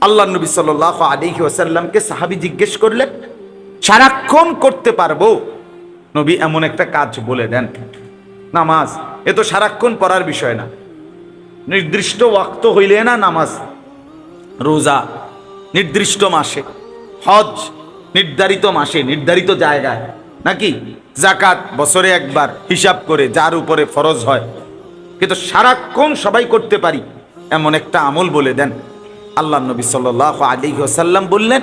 আল্লাহ নবী সাল্লাল্লাহু আলাইহি ওয়াসাল্লামকে সাহাবী জিজ্ঞেস করলেন, সারাক্ষণ করতে পারবো? নবী এমন একটা কাজ বলে দেন, নামাজ। এ তো সারাক্ষণ পড়ার বিষয় না, নির্দিষ্ট ওয়াক্ত হইলে না নামাজ, রোজা নির্দিষ্ট মাসে, হজ নির্ধারিত মাসে নির্ধারিত জায়গায়, নাকি যাকাত বছরে একবার হিসাব করে যার উপরে ফরজ হয়। কিন্তু সারাক্ষণ সবাই করতে পারি এমন একটা আমল বলে দেন। আল্লাহ নবী সাল্লাল্লাহু আলাইহি ওয়াসাল্লাম বললেন,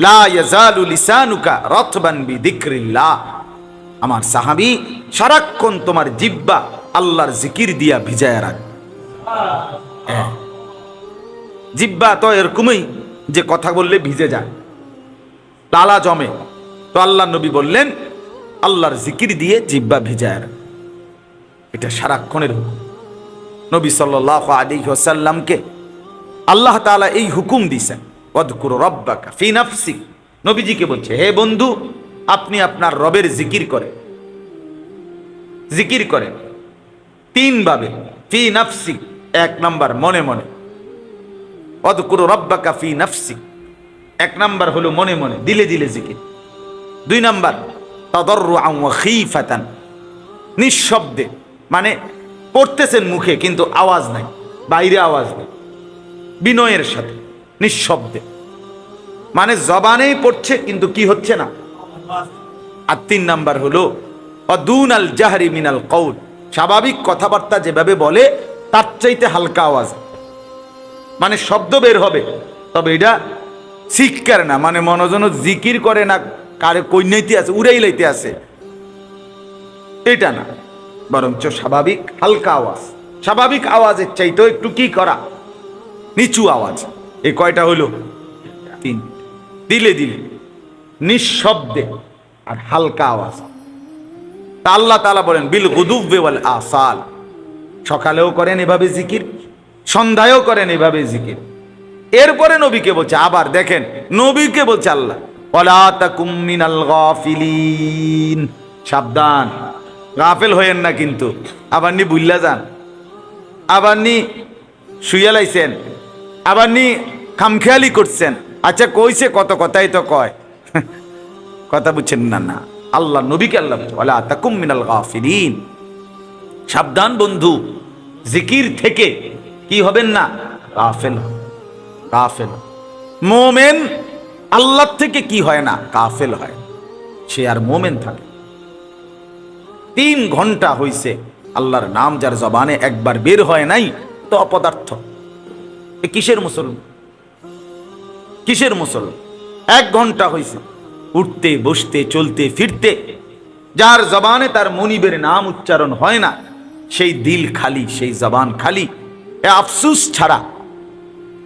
লা ইয়াজালু লিসানুকা রাতবান বিযিকরিল্লাহ। আমার সাহাবী, সারাক্ষণ তোমার জিহ্বা আল্লাহর জিকির দিয়া ভিজায়া রাখ। জিহ্বা তো এরকমই যে কথা বললে ভিজে যায়, লালা জমে। তো আল্লাহ নবী বললেন, আল্লাহর জিকির দিয়ে জিহ্বা ভিজায়া রাখ। এটা সারাক্ষণের হুকুম। নবী সাল্লাল্লাহু আলাইহি ওয়াসাল্লামকে আল্লাহ তাআলা এই হুকুম দিয়েছেন, ওয়াদকুর রাব্বাকা ফি নাফসিক। নবীজিকে বলছে, হে বন্ধু, আপনি আপনার রবের জিকির করেন। জিকির করেন তিন ভাবে। ফি নাফসিক, এক নাম্বার মনে মনে, ওয়াদকুর রাব্বাকা ফি নাফসিক, এক নাম্বার হলো মনে মনে, দিলে দিলে জিকির। দুই নাম্বার তাদাররুআন ওয়া খীফাতান, নিঃশব্দে, মানে পড়তেছেন মুখে কিন্তু আওয়াজ নাই, বাইরে আওয়াজ নেই, বিনয়ের সাথে নিঃশব্দে, মানে জবানেই পড়ছে কিন্তু কি হচ্ছে না। আর তিন নাম্বার হলো অদুন আল জাহরি মিনাল কওল, স্বাভাবিক কথাবার্তা যেভাবে বলে তার চাইতে হালকা আওয়াজ, মানে শব্দ বের হবে, তবে এটা শিক্ষার না, মানে মনোজন জিকির করে না, কারে কইনাইতে আছে উড়াই লাইতে আছে, এটা না, বরঞ্চ স্বাভাবিক হালকা আওয়াজ। স্বাভাবিক আওয়াজের চাইতেও একটু কি করা, নিচু আওয়াজ। এই কয়টা হলো? তিন। দিলে দিলে, নিঃশব্দে, আর হালকা আওয়াজ। তা আল্লাহ তাআলা বলেন, বিল গুদুব্বি ওয়াল আসাল, সকালেও করেন এভাবে জিকির, সন্ধ্যায়ও করেন এভাবে জিকির। এরপরে নবীকে বলছে, আবার দেখেন নবীকে বলছে আল্লাহ, ওয়ালা তাকুম মিনাল গাফিলিন, সাবধান, গাফেল হয়েন না কিন্তু। আবার নি বুইল্লা যান, আবার নি শুইয়া লাইছেন, আবার নি খামখেয়ালি করছেন। আচ্ছা কইছে কত কথাই তো কয়, কথা বুঝছেন না? না, আল্লাহ নবীকে আল্লাহ বলছে, ওয়ালা তাকুম মিনাল গাফিলিন, সাবধান বন্ধু, জিকির থেকে কি হবেন না, গাফেল। গাফেল মোমেন আল্লাহ থেকে কি হয় না, গাফেল হয়, সে আর মোমেন থাকে। 3 ঘন্টা হইছে আল্লাহর নাম যার জবানে একবার বের হয় নাই, তো অপদার্থ। এ কিসের মুসলমান? কিসের মুসলমান? 1 ঘন্টা হইছে উঠতে বসতে চলতে ফিরতে, যার জবানে তার মনিবের নাম উচ্চারণ হয় না, সেই দিল খালি, সেই জবান খালি, এ আফসুস ছাড়া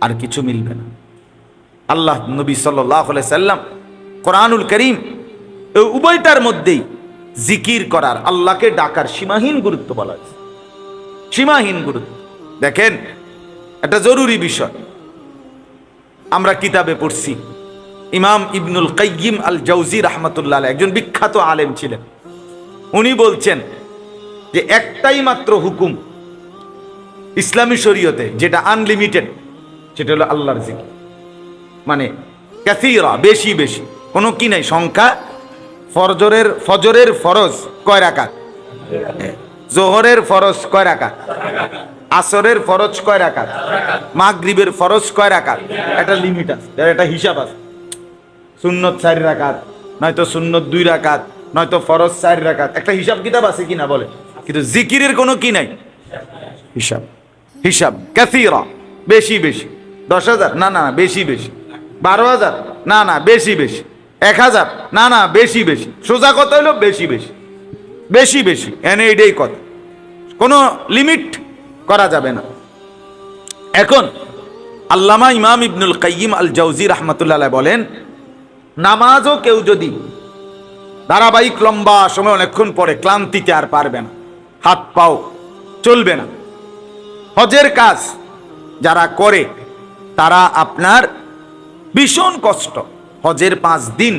আর কিছু মিলবে না। আল্লাহ নবী সাল্লাল্লাহু আলাইহি সাল্লাম কোরআনুল কারীম উভয়টার মধ্যেই জিকির করার, আল্লাহকে ডাকার সীমাহীন গুরুত্ব বলা হয়েছে, সীমাহীন গুরুত্ব। দেখেন, এটা জরুরি বিষয়। আমরা কিতাবে পড়ছি, ইমাম ইবনুল কাইয়িম আল জাওজি রাহমাতুল্লাহ আলাইহি একজন বিখ্যাত আলেম ছিলেন। উনি বলছেন যে একটাই মাত্র হুকুম ইসলামী শরীয়তে যেটা আনলিমিটেড, সেটা হলো আল্লাহর জিকির। মানে কাসীরা, বেশি বেশি, কোনো কি নাই সংখ্যা। ফজরের ফরজ কয় রাকাত? জোহরের ফরজ কয় রাকাত? আসরের ফরজ কয় রাকাত? মাগরিবের ফরজ কয় রাকাত? একটা লিমিট আছে, একটা হিসাব আছে। সুন্নত 4 রাকাত, নয়তো সুন্নত 2 রাকাত, নয়তো ফরজ 4 রাকাত, একটা হিসাব কিতাব আছে কিনা বলে। কিন্তু জিকিরের কোনো কি নাই, হিসাব। হিসাব কাসীরা, বেশি বেশি। 10,000 না না বেশি বেশি, 12,000 না না বেশি বেশি, 1,000 না না বেশি বেশি। সোজা কথা হলো বেশি বেশি, বেশি বেশি, এনে এটাই কথা, কোনো লিমিট করা যাবে না। এখন আল্লামা ইমাম ইবনুল কাইয়িম আল জাওজি রাহমাতুল্লাহ আলাইহি বলেন, নামাজও কেউ যদি ধারাবাহিক লম্বা সময় অনেকক্ষণ পরে ক্লান্তিতে আর পারবে না, হাত পাও চলবে না। হজের কাজ যারা করে তারা আপনার ভীষণ কষ্ট, হজের 5 দিন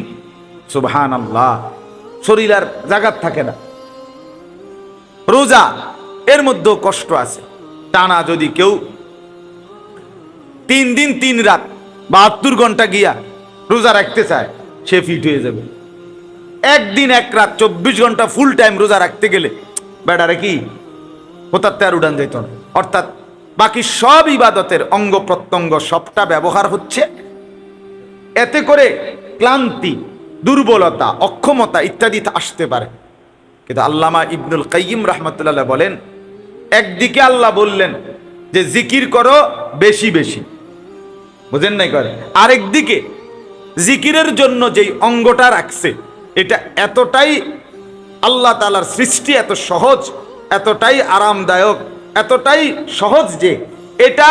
সুবহানাল্লাহ শরীর আর জাগাত থাকে না। রোজা, এর মধ্যেও কষ্ট আছে। টানা যদি কেউ 3 দিন 3 রাত 72 ঘন্টা গিয়া রোজা রাখতে চায়, সে ফিট হয়ে যাবে। একদিন এক রাত 24 ঘন্টা ফুল টাইম রোজা রাখতে গেলে বেটারে কি কোথাতে আর উড়ান যেত না। অর্থাৎ বাকি সব ইবাদতের অঙ্গ প্রত্যঙ্গ সবটা ব্যবহার হচ্ছে, এতে করে ক্লান্তি, দুর্বলতা, অক্ষমতা ইত্যাদি আসতে পারে। কিন্তু আল্লামা ইবনুল কাইয়িম রাহমাতুল্লাহ বলেন, একদিকে আল্লাহ বললেন যে জিকির করো বেশি বেশি, বুঝেন নাই করে, আরেকদিকে জিকিরের জন্য যেই অঙ্গটা রাখছে এটা এতটাই আল্লাহ তাআলার সৃষ্টি, এত সহজ, এতটাই আরামদায়ক, এতটাই সহজ যে এটা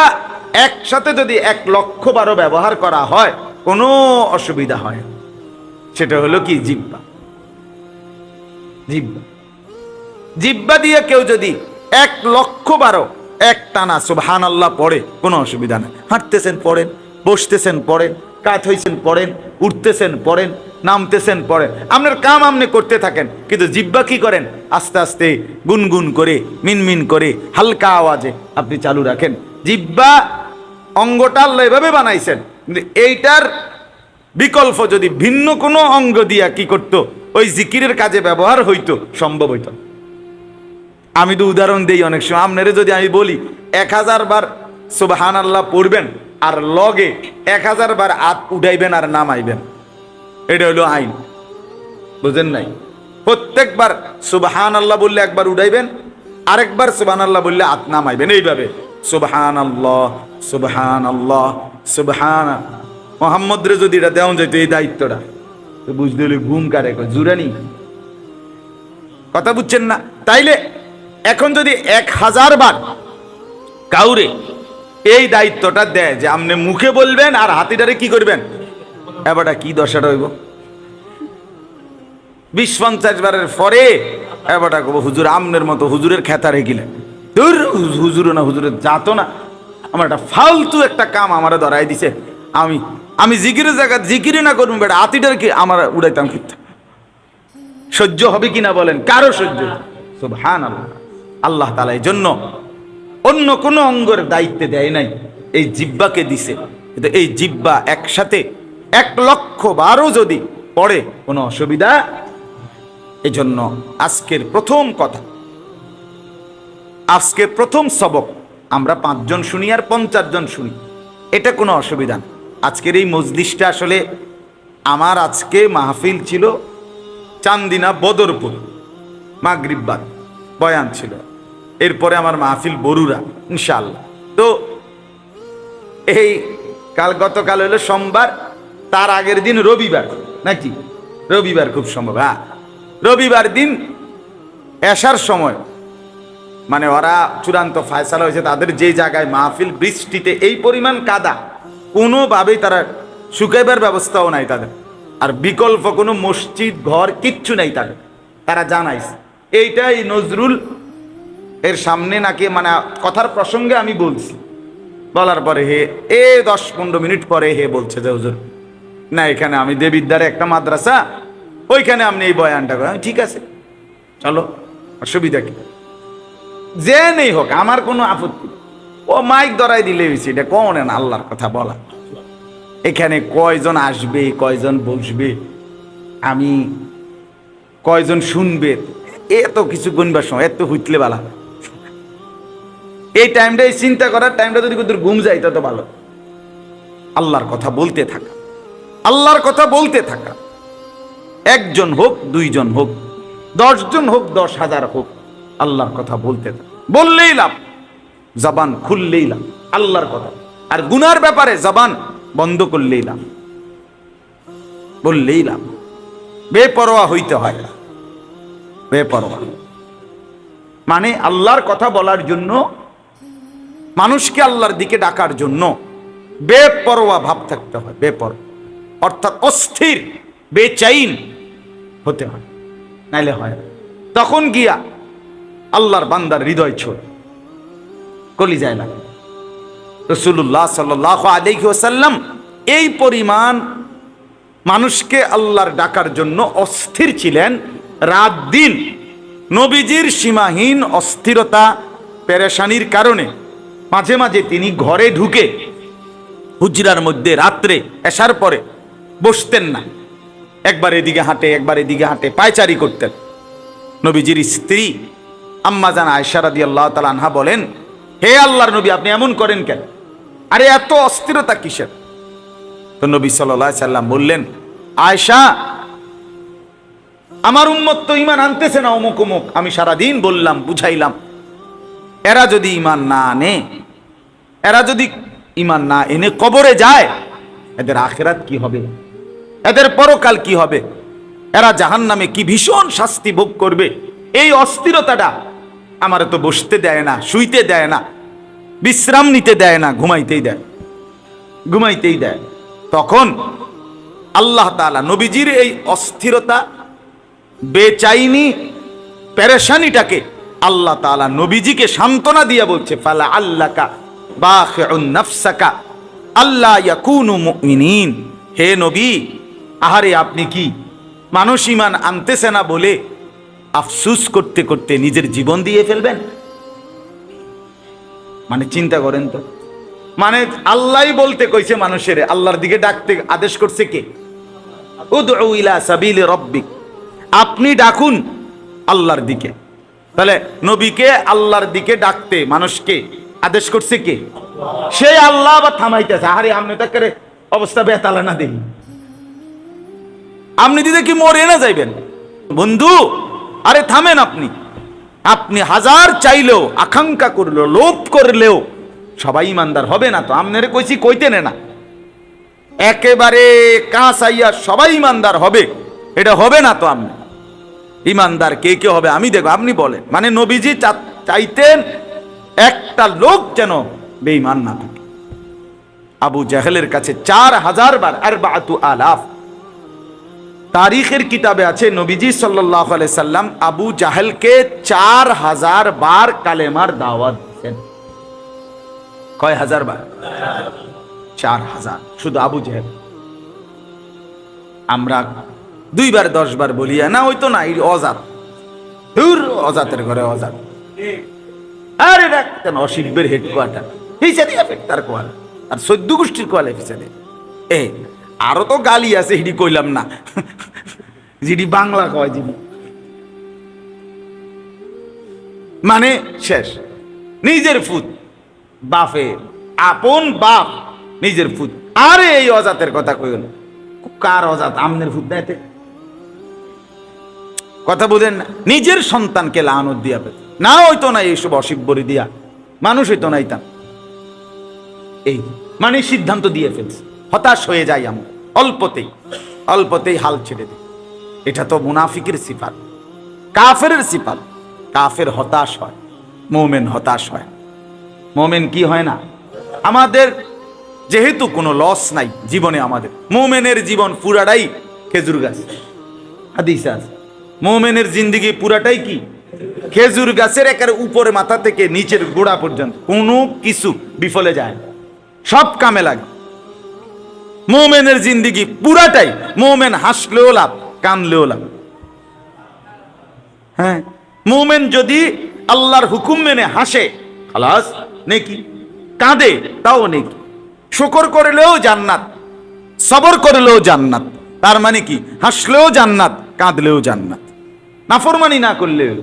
একসাথে যদি 1,00,000 বার ব্যবহার করা হয় কোনো অসুবিধা হয়। সেটা হলো কি? জিহ্বা। জিহ্বা, জিহ্বা দিয়ে কেউ যদি 1,00,000 বার একটানা সুবহানাল্লাহ পড়ে কোনো অসুবিধা নেই। হাঁটতেছেন পড়েন, বসতেছেন পড়েন, কাত হইছেন পড়েন, উঠতেছেন পড়েন, নামতেছেন পড়েন, আপনার কাম আপনি করতে থাকেন। কিন্তু জিহ্বা কি করেন? আস্তে আস্তে গুনগুন করে, মিনমিন করে, হালকা আওয়াজে আপনি চালু রাখেন। জিহ্বা অঙ্গটা আল্লাহ এভাবে বানাইছেন, কিন্তু এইটার বিকল্প যদি ভিন্ন কোনো অঙ্গ দিয়া কি করতো ওই জিকিরের কাজে ব্যবহার হইতো, সম্ভব হইতো। আমি তো উদাহরণ দেই অনেক সময়, আপনারে যদি আমি বলি 1000 বার সুবহানাল্লাহ পড়বেন আর লগে 1000 বার হাত উঠাইবেন আর নামাইবেন, এটা হলো আইন, বুঝেন নাই? প্রত্যেকবার সুবহানাল্লাহ বললে একবার উঠাইবেন, আরেকবার সুবহানাল্লাহ বললে হাত নামাইবেন, এইভাবে সুবহানাল্লাহ সুবহানাল্লাহ সুবহান। মোহাম্মদ রে যদি এটা দেওয়া যেত এই দায়িত্বটা, তো বুঝতে হলে ঘুম কারে জুরানি, কথা বুঝছেন না? তাইলে এখন যদি 1000 বার কাউরে এই দায়িত্বটা দেয় যে আপনি মুখে বলবেন আর হাতিটারে কি করবেন, এবারটা কি দশাটা হইব? 20-50 বারের পরে এবারটা কব হুজুর আমনের মতো হুজুরের খেতা রেখিলেন, তোর হুজুর না হুজুরের যাতো না, আমার একটা ফালতু একটা কাম আমারে ধরাই দিছে, আমি জিকিরের জায়গা জিকিরে না করবো, বেটা হাতিটার কি আমার উড়াইতাম। সহ্য হবে কিনা বলেন? কারো সহ্য। সুবহানাল্লাহ। আল্লাহ তাআলা এই জন্য অন্য কোন অঙ্গের দায়িত্বে দেয় নাই, এই জিহ্বাকে দিছে। কিন্তু এই জিহ্বা একসাথে 1,00,000 বারও যদি পড়ে কোনো অসুবিধা। এই জন্য আজকের প্রথম কথা, আজকের প্রথম সবক আমরা 5 জন শুনি আর 50 জন শুনি, এটা কোনো অসুবিধা না। আজকের এই মজলিসটা আসলে আমার আজকে মাহফিল ছিল চান্দিনা বদরপুর, মাগরিব বাদ বয়ান ছিল, এরপরে আমার মাহফিল বরুরা ইনশাআল্লাহ। তো এই গতকাল হলো সোমবার, তার আগের দিন রবিবার, নাকি রবিবার খুব সম্ভব, হ্যাঁ রবিবার দিন এশার সময়, মানে ওরা চূড়ান্ত ফায়সালা হয়েছে তাদের যে জায়গায় মাহফিল, বৃষ্টিতে এই পরিমাণ কাদা, কোনোভাবেই তারা শুকাইবার ব্যবস্থাও নাই তাদের, আর বিকল্প কোনো মসজিদ ঘর কিচ্ছু নাই তাদের। তারা জানাইছে এইটাই নজরুল এর সামনে নাকি, মানে কথার প্রসঙ্গে আমি বলছি, বলার পরে হে 10-15 মিনিট পরে হে বলছে যে হুজুর না, এখানে আমি দেবিদ্বারে একটা মাদ্রাসা, ওইখানে আপনি এই বয়ানটা করেন, ঠিক আছে চলো, অসুবিধা কি? যে নেই হোক আমার কোনো আপত্তি, ও মাইক ধরাই দিলে হয়েছে, এটা কোন আল্লাহর কথা বলা, এখানে কয়জন আসবে, কয়জন বসবে, আমি কয়জন শুনবে, এত কিছু গুনবার সময় এত হুইতলে বালা, এই টাইমটা, এই চিন্তা করার টাইমটা যদি কোথাও ঘুম যায় তত ভালো। আল্লাহর কথা বলতে থাকা, আল্লাহর কথা বলতে থাকা, 1 জন হোক, 2 জন হোক, 10 জন হোক, 10,000 হোক, আল্লাহর কথা বলতে থাকা, বললেই লাভ, জবান খুললেই লাভ আল্লাহর কথা। আর গুনার ব্যাপারে জবান বন্ধ করলেই লাভ, বললেই লাভ। বেপরোয়া হইতে হয়, বেপরোয়া মানে আল্লাহর কথা বলার জন্য, মানুষকে আল্লাহর দিকে ডাকার জন্য বেপরোয়া ভাব থাকতে হয়, বেপরোয়া অর্থাৎ অস্থির, বেচাইন হতে হয়, নাইলে হয় তখন গিয়া আল্লাহর বান্দার হৃদয় ছোড়ে, কলিজায় লাগে। রাসূলুল্লাহ সাল্লাল্লাহু আলাইহি ওয়াসাল্লাম এই পরিমাণ মানুষকে আল্লাহর ডাকার জন্য অস্থির ছিলেন, রাত দিন নবীজির সীমাহীন অস্থিরতা পেরেশানির কারণে মাঝে মাঝে তিনি ঘরে ঢুকে হুজরার মধ্যে রাত্রে এশার পরে বসতেন না, একবার এদিকে হাঁটে একবার এদিকে হাঁটে, পায়চারি করতেন। নবীজির স্ত্রী আম্মা জান আয়েশা রাদিয়াল্লাহু তাআলা আনহা বলেন, হে আল্লাহর নবী, আপনি এমন করেন কেন? আরে এত অস্থিরতা কিসের? তো নবী সাল্লাল্লাহু আলাইহি সাল্লাম বললেন, আয়েশা, আমার উম্মত তো ঈমান আনতেছে না, অমুক অমুক, আমি সারাদিন বললাম, বুঝাইলাম, এরা যদি ঈমান না আনে, এরা যদি ঈমান না এনে কবরে যায়, এদের আখিরাত কি হবে, এদের পরকাল কি হবে, এরা জাহান্নামে কি ভীষণ শাস্তি ভোগ করবে। এই অস্থিরতাটা আমার তো বসতে দেয় না, শুইতে দেয় না, বিশ্রাম নিতে দেয় না, ঘুমাইতেই দেয়। তখন আল্লাহ তাআলা নবীজির এই অস্থিরতা, বেচাইনি, পেরেশানিটাকে আল্লাহ তাআলা নবীজিকে সান্ত্বনা দিয়ে বলছে, ফালা আল্লাকা বাখিউন নাফসাকা আল্লা ইয়াকুনু মুমিনিন। হে নবী, আহারে আপনি কি মানুষ ঈমান আনতেছে না বলে আফসুস করতে করতে নিজের জীবন দিয়ে ফেলবেন? মানে চিন্তা করেন তো, মানে আল্লাহই বলতে কইছে মানুষের, আল্লাহর দিকে ডাকতে আদেশ করছে কে? উদউ ইলা সাবিলি রাব্বিক, আপনি ডাকুন আল্লাহর দিকে। তাহলে নবীকে আল্লাহর দিকে ডাকতে মানুষকে আদেশ করছে কে? সেই আল্লাহ আবার থামাইতেছে, আরে আপনি তো করে অবস্থা বেতালা না দেখি, আপনি দিতে কি মরে না যাইবেন? বন্ধু, আরে থামেন, আপনি হাজার চাইলেও, আকাঙ্ক্ষা করলেও, লোভ করলেও সবাই ইমানদার হবে না তো। আপনারে কইছি কইতে না, একেবারে কাঁচাইয়া সবাই ইমানদার হবে, এটা হবে না তো। আপনি ইমানদার কে কে হবে আমি দেখো, আপনি বলেন। মানে নবীজি চাইতেন একটা লোক যেন বেঈমান না থাকে। আবু জাহেলের কাছে 4000 বার, 4000 তারিখের কিতাবে আছে, নবীজি সাল্লাল্লাহু আলাইহি সাল্লাম আবু জাহেলকে 4000 বার কালেমার দাওয়াত দিয়েছেন। কয় হাজার বার? 4000, শুধু আবু জাহেল। আমরা 2 বার 10 বার বলি না, ওই তো না, অজাত, অজাতের ঘরে অজাত। আরে রাখতেন অশিকবের হেডকোয়ার্টার হিসাবে তার কোয়াল, আর 14 গোষ্ঠীর কোয়ালে হিসাবে। আরো তো গালি আছে, হিডি কইলাম না, যিনি বাংলা কয়, যিনি মানে শেষ, নিজের ফুত বাপে, আপন বাপ নিজের ফুত। আরে এই অজাতের কথা কইল, কার অজাত? আমনের ফুত দেয় কথা বলেন না, নিজের সন্তানকে লানত দিয়া পেতে না হইতো না, এইসব অশিবরি দিয়া মানুষ হইতো না। এই মানে সিদ্ধান্ত দিয়ে ফেলছে, হতাশ হয়ে যাই আমরা, অল্পতেই হাল ছেড়ে দিই। এটা তো মুনাফিকের সিফাত, কাফেরের সিফাত। কাফের হতাশ হয়, মুমিন হতাশ হয়। মুমিন কি হয় না? আমাদের যেহেতু কোনো লস নাই জীবনে, আমাদের মুমিনের জীবন পুরাটাই খেজুর গাছ। হাদিসে আছে, মুমিনের জিন্দেগি পুরাটাই কি? খেজুর গাছের একেবারে উপরে মাথা থেকে নিচের গোড়া পর্যন্ত কোনো কিছু বিফলে যায়, সব কামে লাগে। মুমিনের জিন্দেগি পুরাটাই, মুমিন হাসলেও লাভ, কানলেও লাভ। হ্যাঁ, মুমিন যদি আল্লাহর হুকুম মেনে হাসে খালাস নেকি, কাঁদে তাও নেকি, শুকর করলেও জান্নাত, সবর করলেও জান্নাত। তার মানে কি? হাসলেও জান্নাত, কাঁদলেও জান্নাত। নাফরমানি না করলেও,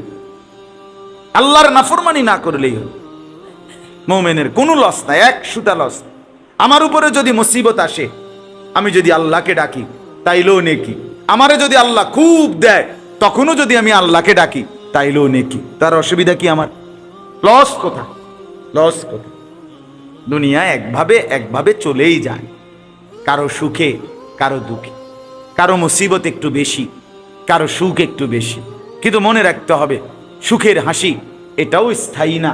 আল্লাহর নাফরমানি না করলেই হল। মুমিনের কোনো লস নাই, 100টা লস। আমার উপরে যদি মুসিবত আসে, আমি যদি আল্লাহকে ডাকি তাইলেও নেকি। আমারে যদি আল্লাহ খুব দেয়, তখনও যদি আমি আল্লাহকে ডাকি তাইলেও নেকি। তার অসুবিধা কি? আমার লস কোথায়? লস কোথায়? দুনিয়া একভাবে চলেই যায়, কারো সুখে, কারো দুঃখে, কারো মুসিবত একটু বেশি, কারো সুখ একটু বেশি। কিন্তু মনে রাখতে হবে, সুখের হাসি এটাও স্থায়ী না,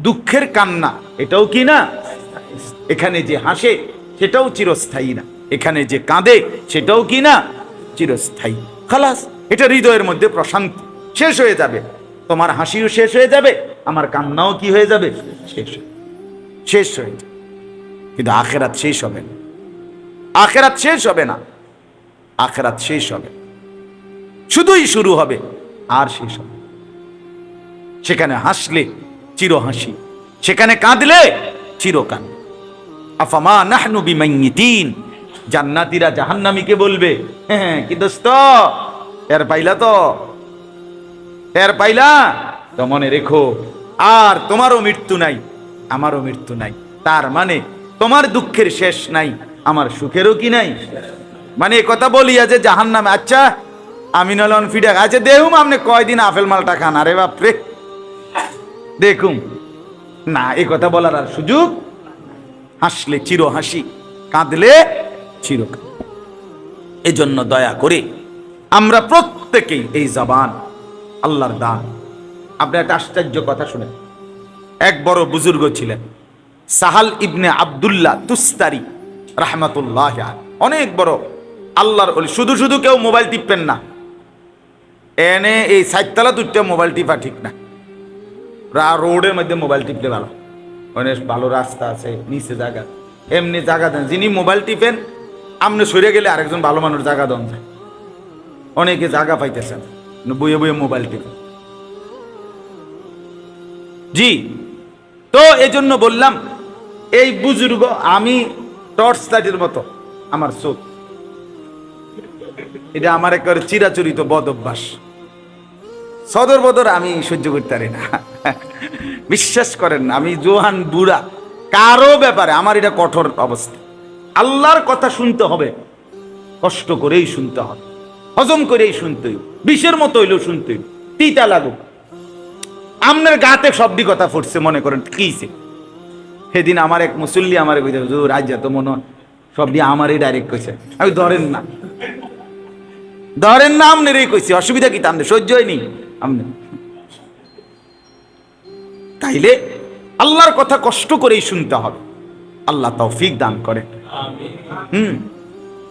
দুঃখের কান্না এটাও কি না। এখানে যে হাসে সেটাও চিরস্থায়ী না, এখানে যে কাঁদে সেটাও কি না, চিরস্থায়ী। খালাস, এটা হৃদয়ের মধ্যে প্রশান্তি, শেষ হয়ে যাবে। তোমার হাসিও শেষ হয়ে যাবে, আমার কান্নাও কি হয়ে যাবে, শেষ হয়ে যাবে। কিন্তু আখেরাত শেষ হবে না, আখেরাত শেষ হবে না, আখেরাত শেষ হবে, শুধুই শুরু হবে আর শেষ হবে। সেখানে হাসলে চির হাসি, সেখানে কাঁদলে চির কান্না। আফামা নাহনু বিমাইয়িতিন। জান্নাতীরা জাহান্নামীকে বলবে, হ্যাঁ কি দোস্ত এর পাইলা তো, এর পাইলা তো, মনে রেখো আর তোমারও মৃত্যু নাই, আমারও মৃত্যু নাই। তার মানে তোমার দুঃখের শেষ নাই, আমার সুখেরও কি নাই। মানে এ কথা বলিয়া যে জাহান্নামে, আচ্ছা আমি নলন ফিডা আচ্ছা দেখুম আপনি কয়দিন আপেল মালটা খান, আরে বাপরে দেখুম না, এ কথা বলার আর সুযোগ। হাসলে চির হাসি, কাঁদলে চির। এজন্য দয়া করে আমরা প্রত্যেকেই এই জবান আল্লাহর দান। আপনি একটা আশ্চর্য কথা শুনেন, এক বড় বুজুর্গ ছিলেন সাহাল ইবনে আব্দুল্লাহ তুস্তারি রাহমাতুল্লাহ আলাইহি, অনেক বড় আল্লাহর ওলি। শুধু শুধু কেউ মোবাইল টিপবেন না, এনে এই সাইতলা দুইটা মোবাইল টিপা ঠিক না। রোডের মধ্যে মোবাইল টিপলে ভালো, অনেক ভালো রাস্তা আছে, নিচে জায়গা, এমনি জায়গা দেন। যিনি মোবাইল টিপেন আমনে সরে গেলে আরেকজন ভালো মানুষ জায়গা দেন যায়। অনেকে জায়গা পাইতেছেন বইয়ে বইয়ে মোবাইল টিপেন। জি, তো এই জন্য বললাম এই বুজুর্গ, আমি টর্চ লাইটের মতো আমার চোখ, এটা আমার একেবারে চিরাচরিত বদ অভ্যাস। সদর বদর আমি সহ্য করতে পারি না, বিশ্বাস করেন না। আমি জোয়ান বুড়া কারো ব্যাপারে আমার এটা কঠোর অবস্থা। আল্লাহর কথা শুনতে হবে, কষ্ট করেই শুনতে হবে, হজম করেই শুনতে হইব, বিষের মতো হইলেও শুনতে হইব, তিতা লাগুক। আপনার গাতে সবটি কথা ফুটছে, মনে করেন কিছে। সেদিন আমার এক মুসল্লি আমার কইছে, হুজুর আজ তো মনে সবটি আমারই ডাইরেক্ট কইছে। আমি ধরেন না, ধরেন না, আপনারই কইছি, অসুবিধা কি? তামনে সহ্য হয়নি আমনে। তাইলে আল্লাহর কথা কষ্ট করেই শুনতে হবে, আল্লাহ তৌফিক দান করে।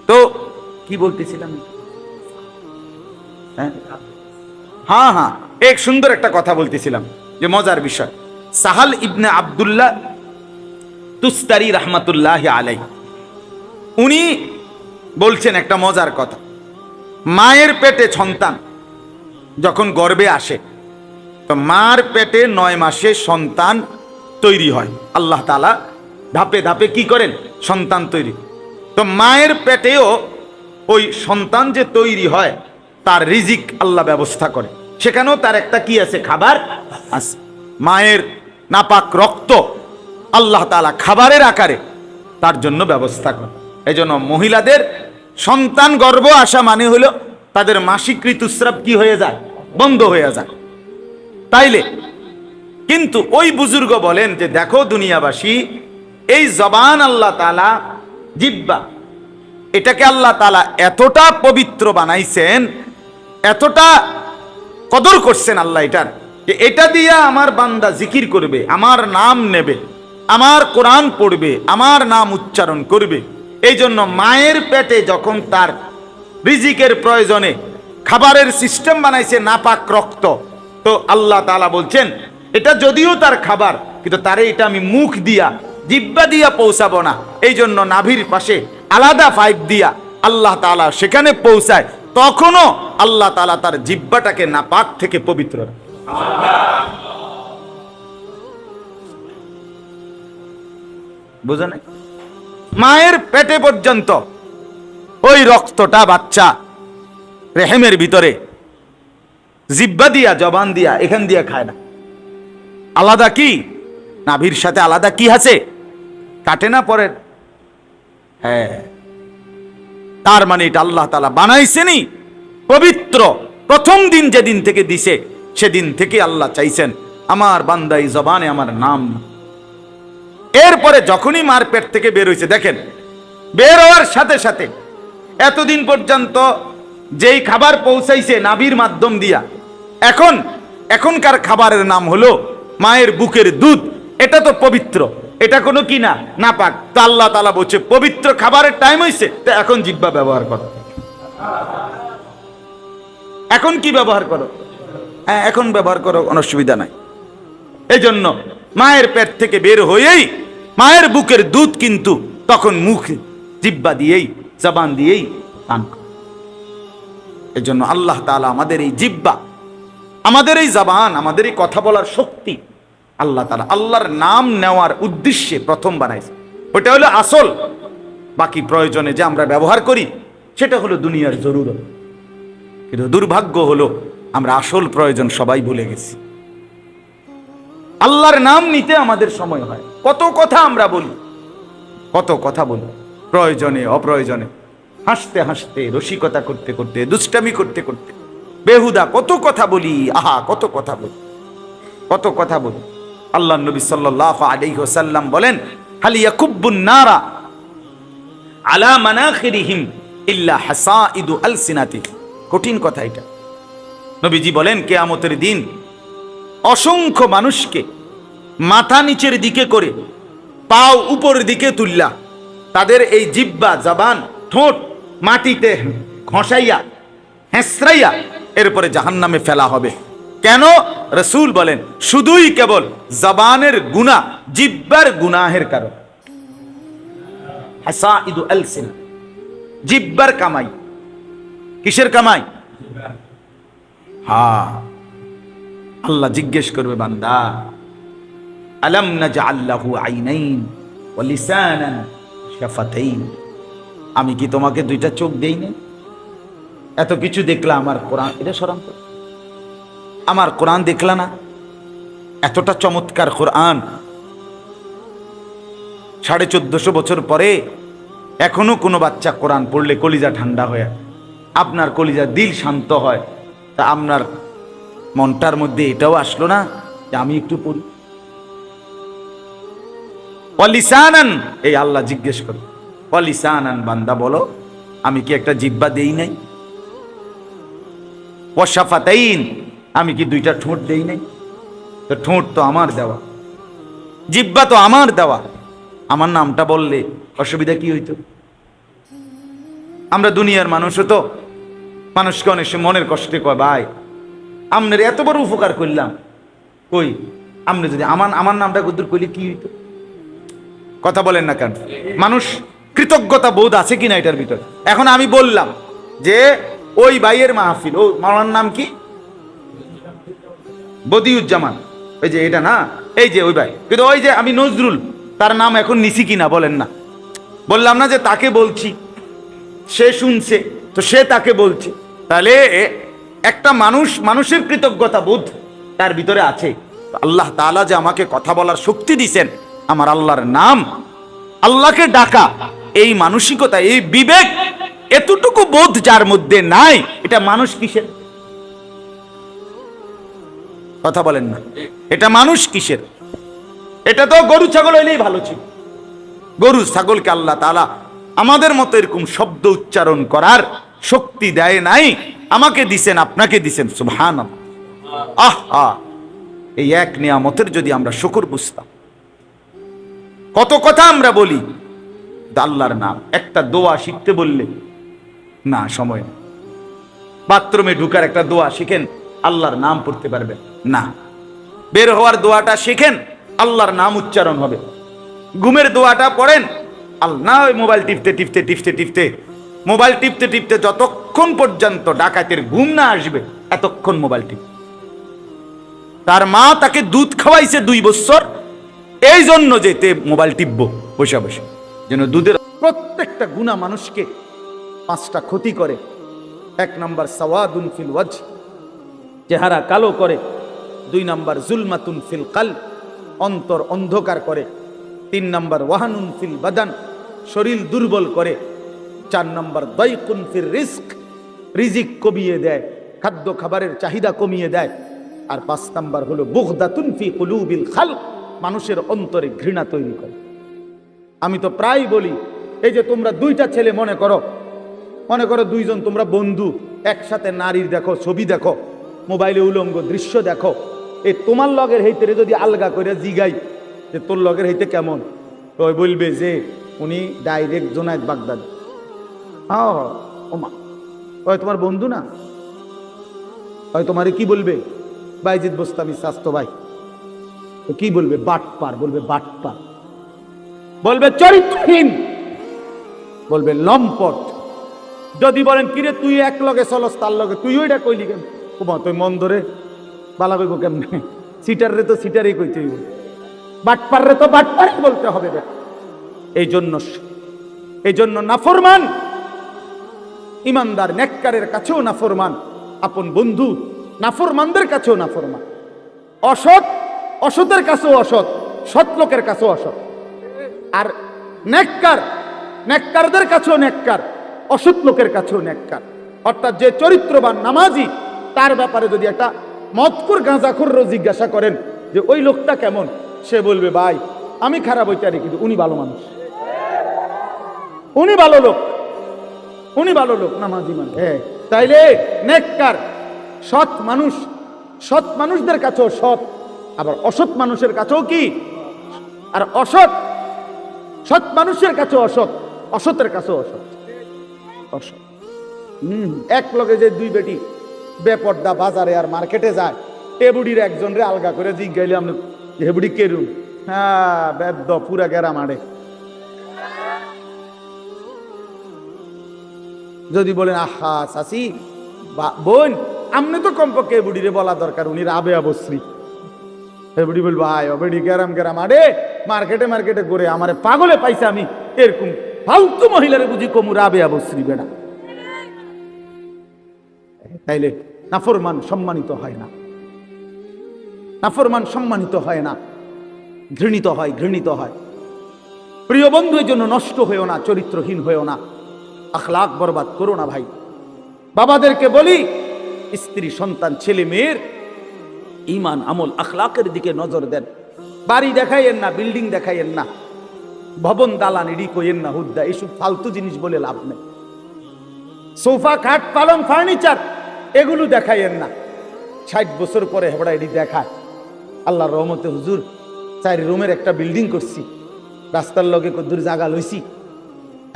তো কি বলতেছিলাম? হ্যাঁ হ্যাঁ, এক সুন্দর একটা কথা বলতেছিলাম, যে মজার বিষয়। সাহাল ইবনে আব্দুল্লাহ তুস্তারি রাহমাতুল্লাহ আলাইহি, উনি বলছেন একটা মজার কথা। মায়ের পেটে সন্তান যখন গর্ভে আসে, তো মার পেটে 9 মাসে সন্তান তৈরি হয়। আল্লাহ তাআলা ধাপে ধাপে কি করেন? সন্তান তৈরি। তো মায়ের পেটেও ওই সন্তান যে তৈরি হয়, তার রিজিক আল্লাহ ব্যবস্থা করে। সেখানেও তার একটা কি আছে? খাবার আছে। মায়ের নাপাক রক্ত আল্লাহ তাআলা খাবারের আকারে তার জন্য ব্যবস্থা করে। এই জন্য মহিলাদের সন্তান গর্ভ আসা মানে হলো তাদের মাসিক ঋতুস্রাব কি হয়ে যায়? বন্ধ হয়ে যায়। তাইলে কিন্তু ওই বুজুর্গ বলেন যে দেখো দুনিয়াবাসী, এই জবান আল্লাহ তাআলা, জিহ্বা, এটাকে আল্লাহ তাআলা এতটা পবিত্র বানাইছেন, এতটা কদর করছেন আল্লাহ এটার, যে এটা দিয়া আমার বান্দা জিকির করবে, আমার নাম নেবে, আমার কোরআন পড়বে, আমার নাম উচ্চারণ করবে। এই জন্য মায়ের পেটে যখন তার রিজিকের প্রয়োজনে খাবারের সিস্টেম বানাইছে নাপাক রক্ত, তো আল্লাহ তাআলা বলছেন এটা যদিও তার খাবার, কিন্তু তারে এটা আমি মুখ দিয়া, জিহ্বা দিয়া পৌঁছাবো না। এই জন্য নাভির পাশে আলাদা পাইপ দিয়া আল্লাহ তাআলা সেখানে পৌঁছায়। তখনও আল্লাহ তাআলা তার জিহ্বাটাকে নাপাক থেকে পবিত্র রাখে। বুঝা নাই? মায়ের পেটে পর্যন্ত ওই রক্তটা বাচ্চা রেহেমের ভিতরে জিহ্বা দিয়া, জবান দিয়া, এখান দিয়া খায় না। আলাদা কি নাভির সাথে আলাদা কি আছে? কাটে না পরে? হ্যাঁ, তার মানে এটা আল্লাহ তাআলা বানাইছেনই পবিত্র। প্রথম দিন যেদিন থেকে দিছে, সেদিন থেকে আল্লাহ চাইছেন আমার বান্দা এই জবানে আমার নাম। এরপরে যখনই মার পেট থেকে বের হয়েছে, দেখেন বের হওয়ার সাথে সাথে এতদিন পর্যন্ত যেই খাবার পৌঁছাইছে নাভির মাধ্যম দিয়া, এখনকার খাবারের নাম হলো মায়ের বুকের দুধ। এটা তো পবিত্র, এটা কোনো কি না, নাপাক। তো আল্লাহ তাআলা বলছে পবিত্র খাবারের টাইম হয়েছে, তো এখন জিহ্বা ব্যবহার করো। এখন কি ব্যবহার করো? হ্যাঁ, এখন ব্যবহার করো, কোনো অসুবিধা নাই। এই জন্য মায়ের পেট থেকে বের হয়েই মায়ের বুকের দুধ কিন্তু তখন মুখ, জিহ্বা দিয়েই, জবান দিয়েই পান করে। এই জন্য আল্লাহ তাআলা আমাদের এই জিহ্বা, আমাদের এই জবান, আমাদের এই কথা বলার শক্তি আল্লাহ তাআলা আল্লাহর নাম নেওয়ার উদ্দেশ্যে প্রথম বানাইছে। ওটা হলো আসল। বাকি প্রয়োজনে যে আমরা ব্যবহার করি সেটা হলো দুনিয়ার জরুরত। কিন্তু দুর্ভাগ্য হলো আমরা আসল প্রয়োজন সবাই ভুলে গেছি। আল্লাহর নাম নিতে আমাদের সময় হয়, কত কথা আমরা বলি, কত কথা বলি, প্রয়োজনে অপ্রয়োজনে, হাসতে হাসতে, রসিকতা করতে করতে, দুষ্টামি করতে করতে, বেহুদা কত কথা বলি। আহা, কত কথা বলি, কত কথা বলি। আল্লাহ নবী সাল্লাল্লাহু আলাইহি ওয়াসাল্লাম বলেন, হাল ইয়াকুব্বুন নারা আলা মানাখিরিহিম ইল্লা হাসাইদু আলসিনাতিহিম। কঠিন কথা এটা। নবীজি বলেন, কিয়ামতের দিন অসংখ্য মানুষকে মাথা নিচের দিকে করে পাও উপরের দিকে তুললা, তাদের এই জিহ্বা, জবান, ঠোঁট মাটিতে ঘষাইয়া হেঁচড়াইয়া এরপরে জাহান্নামে ফেলা হবে। কেন? রাসূল বলেন, শুধুই কেবল জবানের গুনাহ, জিহ্বার গুনাহের কারণ। হাসাইদু আলসিনা, জিহ্বার কামাই। কিসের কামাই? হ্যাঁ, আল্লাহ জিজ্ঞেস করবে, বান্দা আলাম নাজআল লাহু আইনাইন ওয়া লিসানান শাফাতাইন, আমি কি তোমাকে দুইটা চোখ দেই না? এত কিছু দেখলা, আমার কোরআন, এটা স্মরণ করো, আমার কোরআন দেখলা না? এতটা চমৎকার কোরআন, 1450 বছর পরে এখনো কোনো বাচ্চা কোরআন পড়লে কলিজা ঠান্ডা হয়ে, আপনার কলিজা দিল শান্ত হয়। তা আপনার মনটার মধ্যে এটাও আসলো না যে আমি একটু পড়ি? ওয়ালিসানান, এই আল্লাহ জিজ্ঞেস করে, ওয়ালিসানান, বান্দা বলো আমি কি একটা জিহ্বা দেই নাই? ওয়াশাফাতাইন, আমি কি দুইটা ঠোঁট দেই নাই? তো ঠোঁট তো আমার দেওয়া, জিহ্বা তো আমার দেওয়া, আমার নামটা বললে অসুবিধা কি হইতো? আমরা দুনিয়ার মানুষও তো মানুষকে অনেক সময় মনের কষ্টে কয়, ভাই আপনার এত বড় উপকার করলাম, কই আপনি যদি আমার নামটা গুদ্দুর কইলে কি হইতো? কথা বলেন না কেন? মানুষ কৃতজ্ঞতা বোধ আছে কিনা এটার ভিতরে? এখন আমি বললাম যে ওই ভাইয়ের মাহফিল, ও মাওলানার নাম কি? বদিউজ্জামান, ওই যে এটা না, এই যে ওই ভাই, কিন্তু ওই যে আমি নজরুল, তার নাম এখন নিছি কিনা বলেন না? বললাম না যে তাকে বলছি, সে শুনছে তো সে তাকে বলছে। তাহলে একটা মানুষের কৃতজ্ঞতা বোধ তার ভিতরে আছে। আল্লাহ তাআলা যে আমাকে কথা বলার শক্তি দিছেন, আমার আল্লাহর নাম, আল্লাহকে ডাকা, এই মানসিকতা, এই বিবেক, এতটুকু বোধ যার মধ্যে নাই, এটা মানুষ কিসের? কথা বলেন না, এটা মানুষ কিসের? এটা তো গরু ছাগল হইলেই ভালো ছিল। গরু ছাগলকে আল্লাহ তাআলা আমাদের মতো এরকম শব্দ উচ্চারণ করার শক্তি দেয় নাই, আমাকে দিছেন, আপনাকে দিছেন। সুবহানাল্লাহ। আহা, এই এক নিয়ামতের যদি আমরা শুকর বুঝতাম। কত কথা আমরা বলি আল্লাহর নাম। একটা দোয়া শিখতে বললে না, সময় না। বাথরুমে ঢুকার একটা দোয়া শিখেন, আল্লাহর নাম পড়তে পারবেন না। বের হওয়ার দোয়াটা শিখেন, আল্লাহর নাম উচ্চারণ হবে। ঘুমের দোয়াটা পড়েন, আল্লাহ, ওই মোবাইল টিপতে টিপতে টিপতে টিপতে, মোবাইল টিপতে টিপতে যতক্ষণ পর্যন্ত ডাকাতের ঘুম না আসবে এতক্ষণ মোবাইল টিপ। তার মা তাকে দুধ খাওয়াইছে 2 বছর, এই জন্য যেতে মোবাইল টিপবো বসে বসে, যেন দুধের প্রত্যেকটা গুনাহ মানুষকে 5টা ক্ষতি করে। 1 নাম্বার সাওয়াদুন ফিল ওয়াজহ, চেহারা কালো করে। 2 নাম্বার জুলমাতুন ফিল কলব, অন্তর অন্ধকার করে। 3 নাম্বার ওয়াহানুন ফিল বাদান, শরীর দুর্বল করে। 4 নাম্বার দাইকুন ফির রিজক, রিজিক কমিয়ে দেয়, খাদ্য খাবারের চাহিদা কমিয়ে দেয়। আর 5 নাম্বার হলো বুগদাতুন ফি কুলুবিল খালক, মানুষের অন্তরে ঘৃণা তৈরি করে। আমি তো প্রায় বলি, এই যে তোমরা 2টা ছেলে মনে করো 2 জন তোমরা বন্ধু, একসাথে নারীর দেখো, ছবি দেখো, মোবাইলে উলঙ্গ দৃশ্য দেখো, এই তোমার লগের হইতে যদি আলগা করে জিগাই যে তোর লগের হইতে কেমন, তো বলবে যে উনি ডাইরেক্ট জোনায়েদ বাগদাদ। হ্যাঁ, ওমা, ওই তোমার বন্ধু না, ওই তোমারে কি বলবে? বাইজিদ বোস্তামি স্বাস্থ্য ভাই। তো কি বলবে? বাটপার বলবে, বাটপার বলবে, চরিত্রহীন বলবে, লম্পট। যদি বলেন কিরে তুই এক লগে চলস, তার লগে তুই ওইটা কইলি কেন? ওমা, তুই মন ধরে বালা কইব কেমনে? সিটার রে তো সিটারই কইতে হইব, বাটপার রে তো বাটপারই বলতে হবে। এই জন্য নাফরমান ইমানদার নেককারের কাছেও নাফরমান, আপন বন্ধু নাফরমানদের কাছেও নাফরমান, অসতের কাছেও অসৎ, সৎ লোকের কাছেও অসৎ। আর নেককারদের কাছেও নেককার, অসৎ লোকের কাছেও নেককার। অর্থাৎ যে চরিত্রবান নামাজি, তার ব্যাপারে যদি একটা মদখোর গাঁজাখোরও জিজ্ঞাসা করেন যে ওই লোকটা কেমন, সে বলবে ভাই আমি খারাপ হইতারি কিন্তু উনি ভালো মানুষ, উনি ভালো লোক নামাজি মানে। হ্যাঁ, তাইলে নেককার সৎ মানুষদের কাছেও সৎ, আবার অসৎ মানুষের কাছেও কি, আর সৎ মানুষের কাছেও অসতের কাছেও অসৎ। এক লগে যে দুই বেটি বেপর্দা বাজারে আর মার্কেটে যায়, টেবুডির একজন রে আলগা করে জিজ্ঞাইলে আপনি হেবুডি কেরুম, হ্যাঁ বেদ্য পুরা গেরা মারে। যদি বলেন আহা চাচি বোন, আমনে তো কমপক্ষে বুড়িরে বলা দরকার উনি রাবে অবশ্রী, বুড়ি বলবো আয় বেড়ি গেরাম আরে মার্কেটে করে আমারে পাগলে পাইছে, আমি এরকম ফালতু মহিলারে বুঝি কমু রাবে অবশ্রী বেড়া। তাইলে নাফরমান সম্মানিত হয় না, ঘৃণিত হয়। প্রিয় বন্ধু, এর জন্য নষ্ট হয়েও না, চরিত্রহীন হয়েও না, আখলাক বরবাদ করো না ভাই। বাবাদেরকে বলি, স্ত্রী সন্তান ছেলে মেয়ের ঈমান আমল আখলাকের দিকে নজর দেন। বাড়ি দেখাইয়েন না, বিল্ডিং দেখাইয়েন না, ভবন দালান এডি কইয়েন না, হুদ্দা এইসব ফালতু জিনিস বলে লাভ নেই। সোফা খাট পালং ফার্নিচার এগুলো দেখাইয়েন না। 60 বছর পরে হেবড়া এডি দেখায়। আল্লাহর রহমতে হুজুর 4 রুমের একটা বিল্ডিং করছি, রাস্তার লগে কদ্দুর জায়গা লইছি,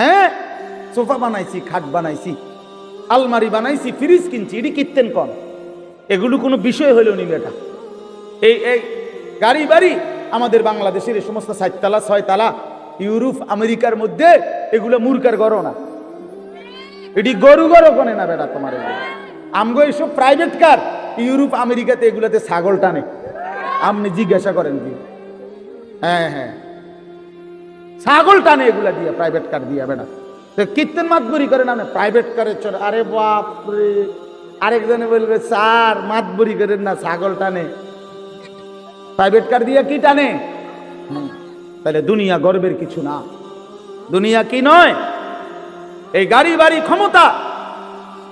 হ্যাঁ সোফা বানাইছি, খাট বানাইছি, আলমারি বানাইছি, ফ্রিজ কিনছি, এটি কিনতেন কন? এগুলো কোনো বিষয় হইল নি বেটা? এই গাড়ি বাড়ি আমাদের বাংলাদেশের এই সমস্ত 4 তালা 6 তালা ইউরোপ আমেরিকার মধ্যে এগুলো মূর্খার গড় না, এটি গরু কোনে না বেটা তোমার। আমগো এইসব প্রাইভেট কার ইউরোপ আমেরিকাতে এগুলাতে ছাগল টানে, আপনি জিজ্ঞাসা করেন কি? হ্যাঁ ছাগল টানে এগুলা দিয়ে, প্রাইভেট কার দিয়ে বেটা। কীর্তন মাতবরি করেন আপনি প্রাইভেট কারের চড়, আরে বাপরে। আরেকজনে বলবে স্যার মাতবরি করেন না, ছাগল টানে, প্রাইভেট কার দিয়ে কি টানে? তাহলে দুনিয়া গর্বের কিছু না, দুনিয়া কি নয়, এই গাড়ি বাড়ি ক্ষমতা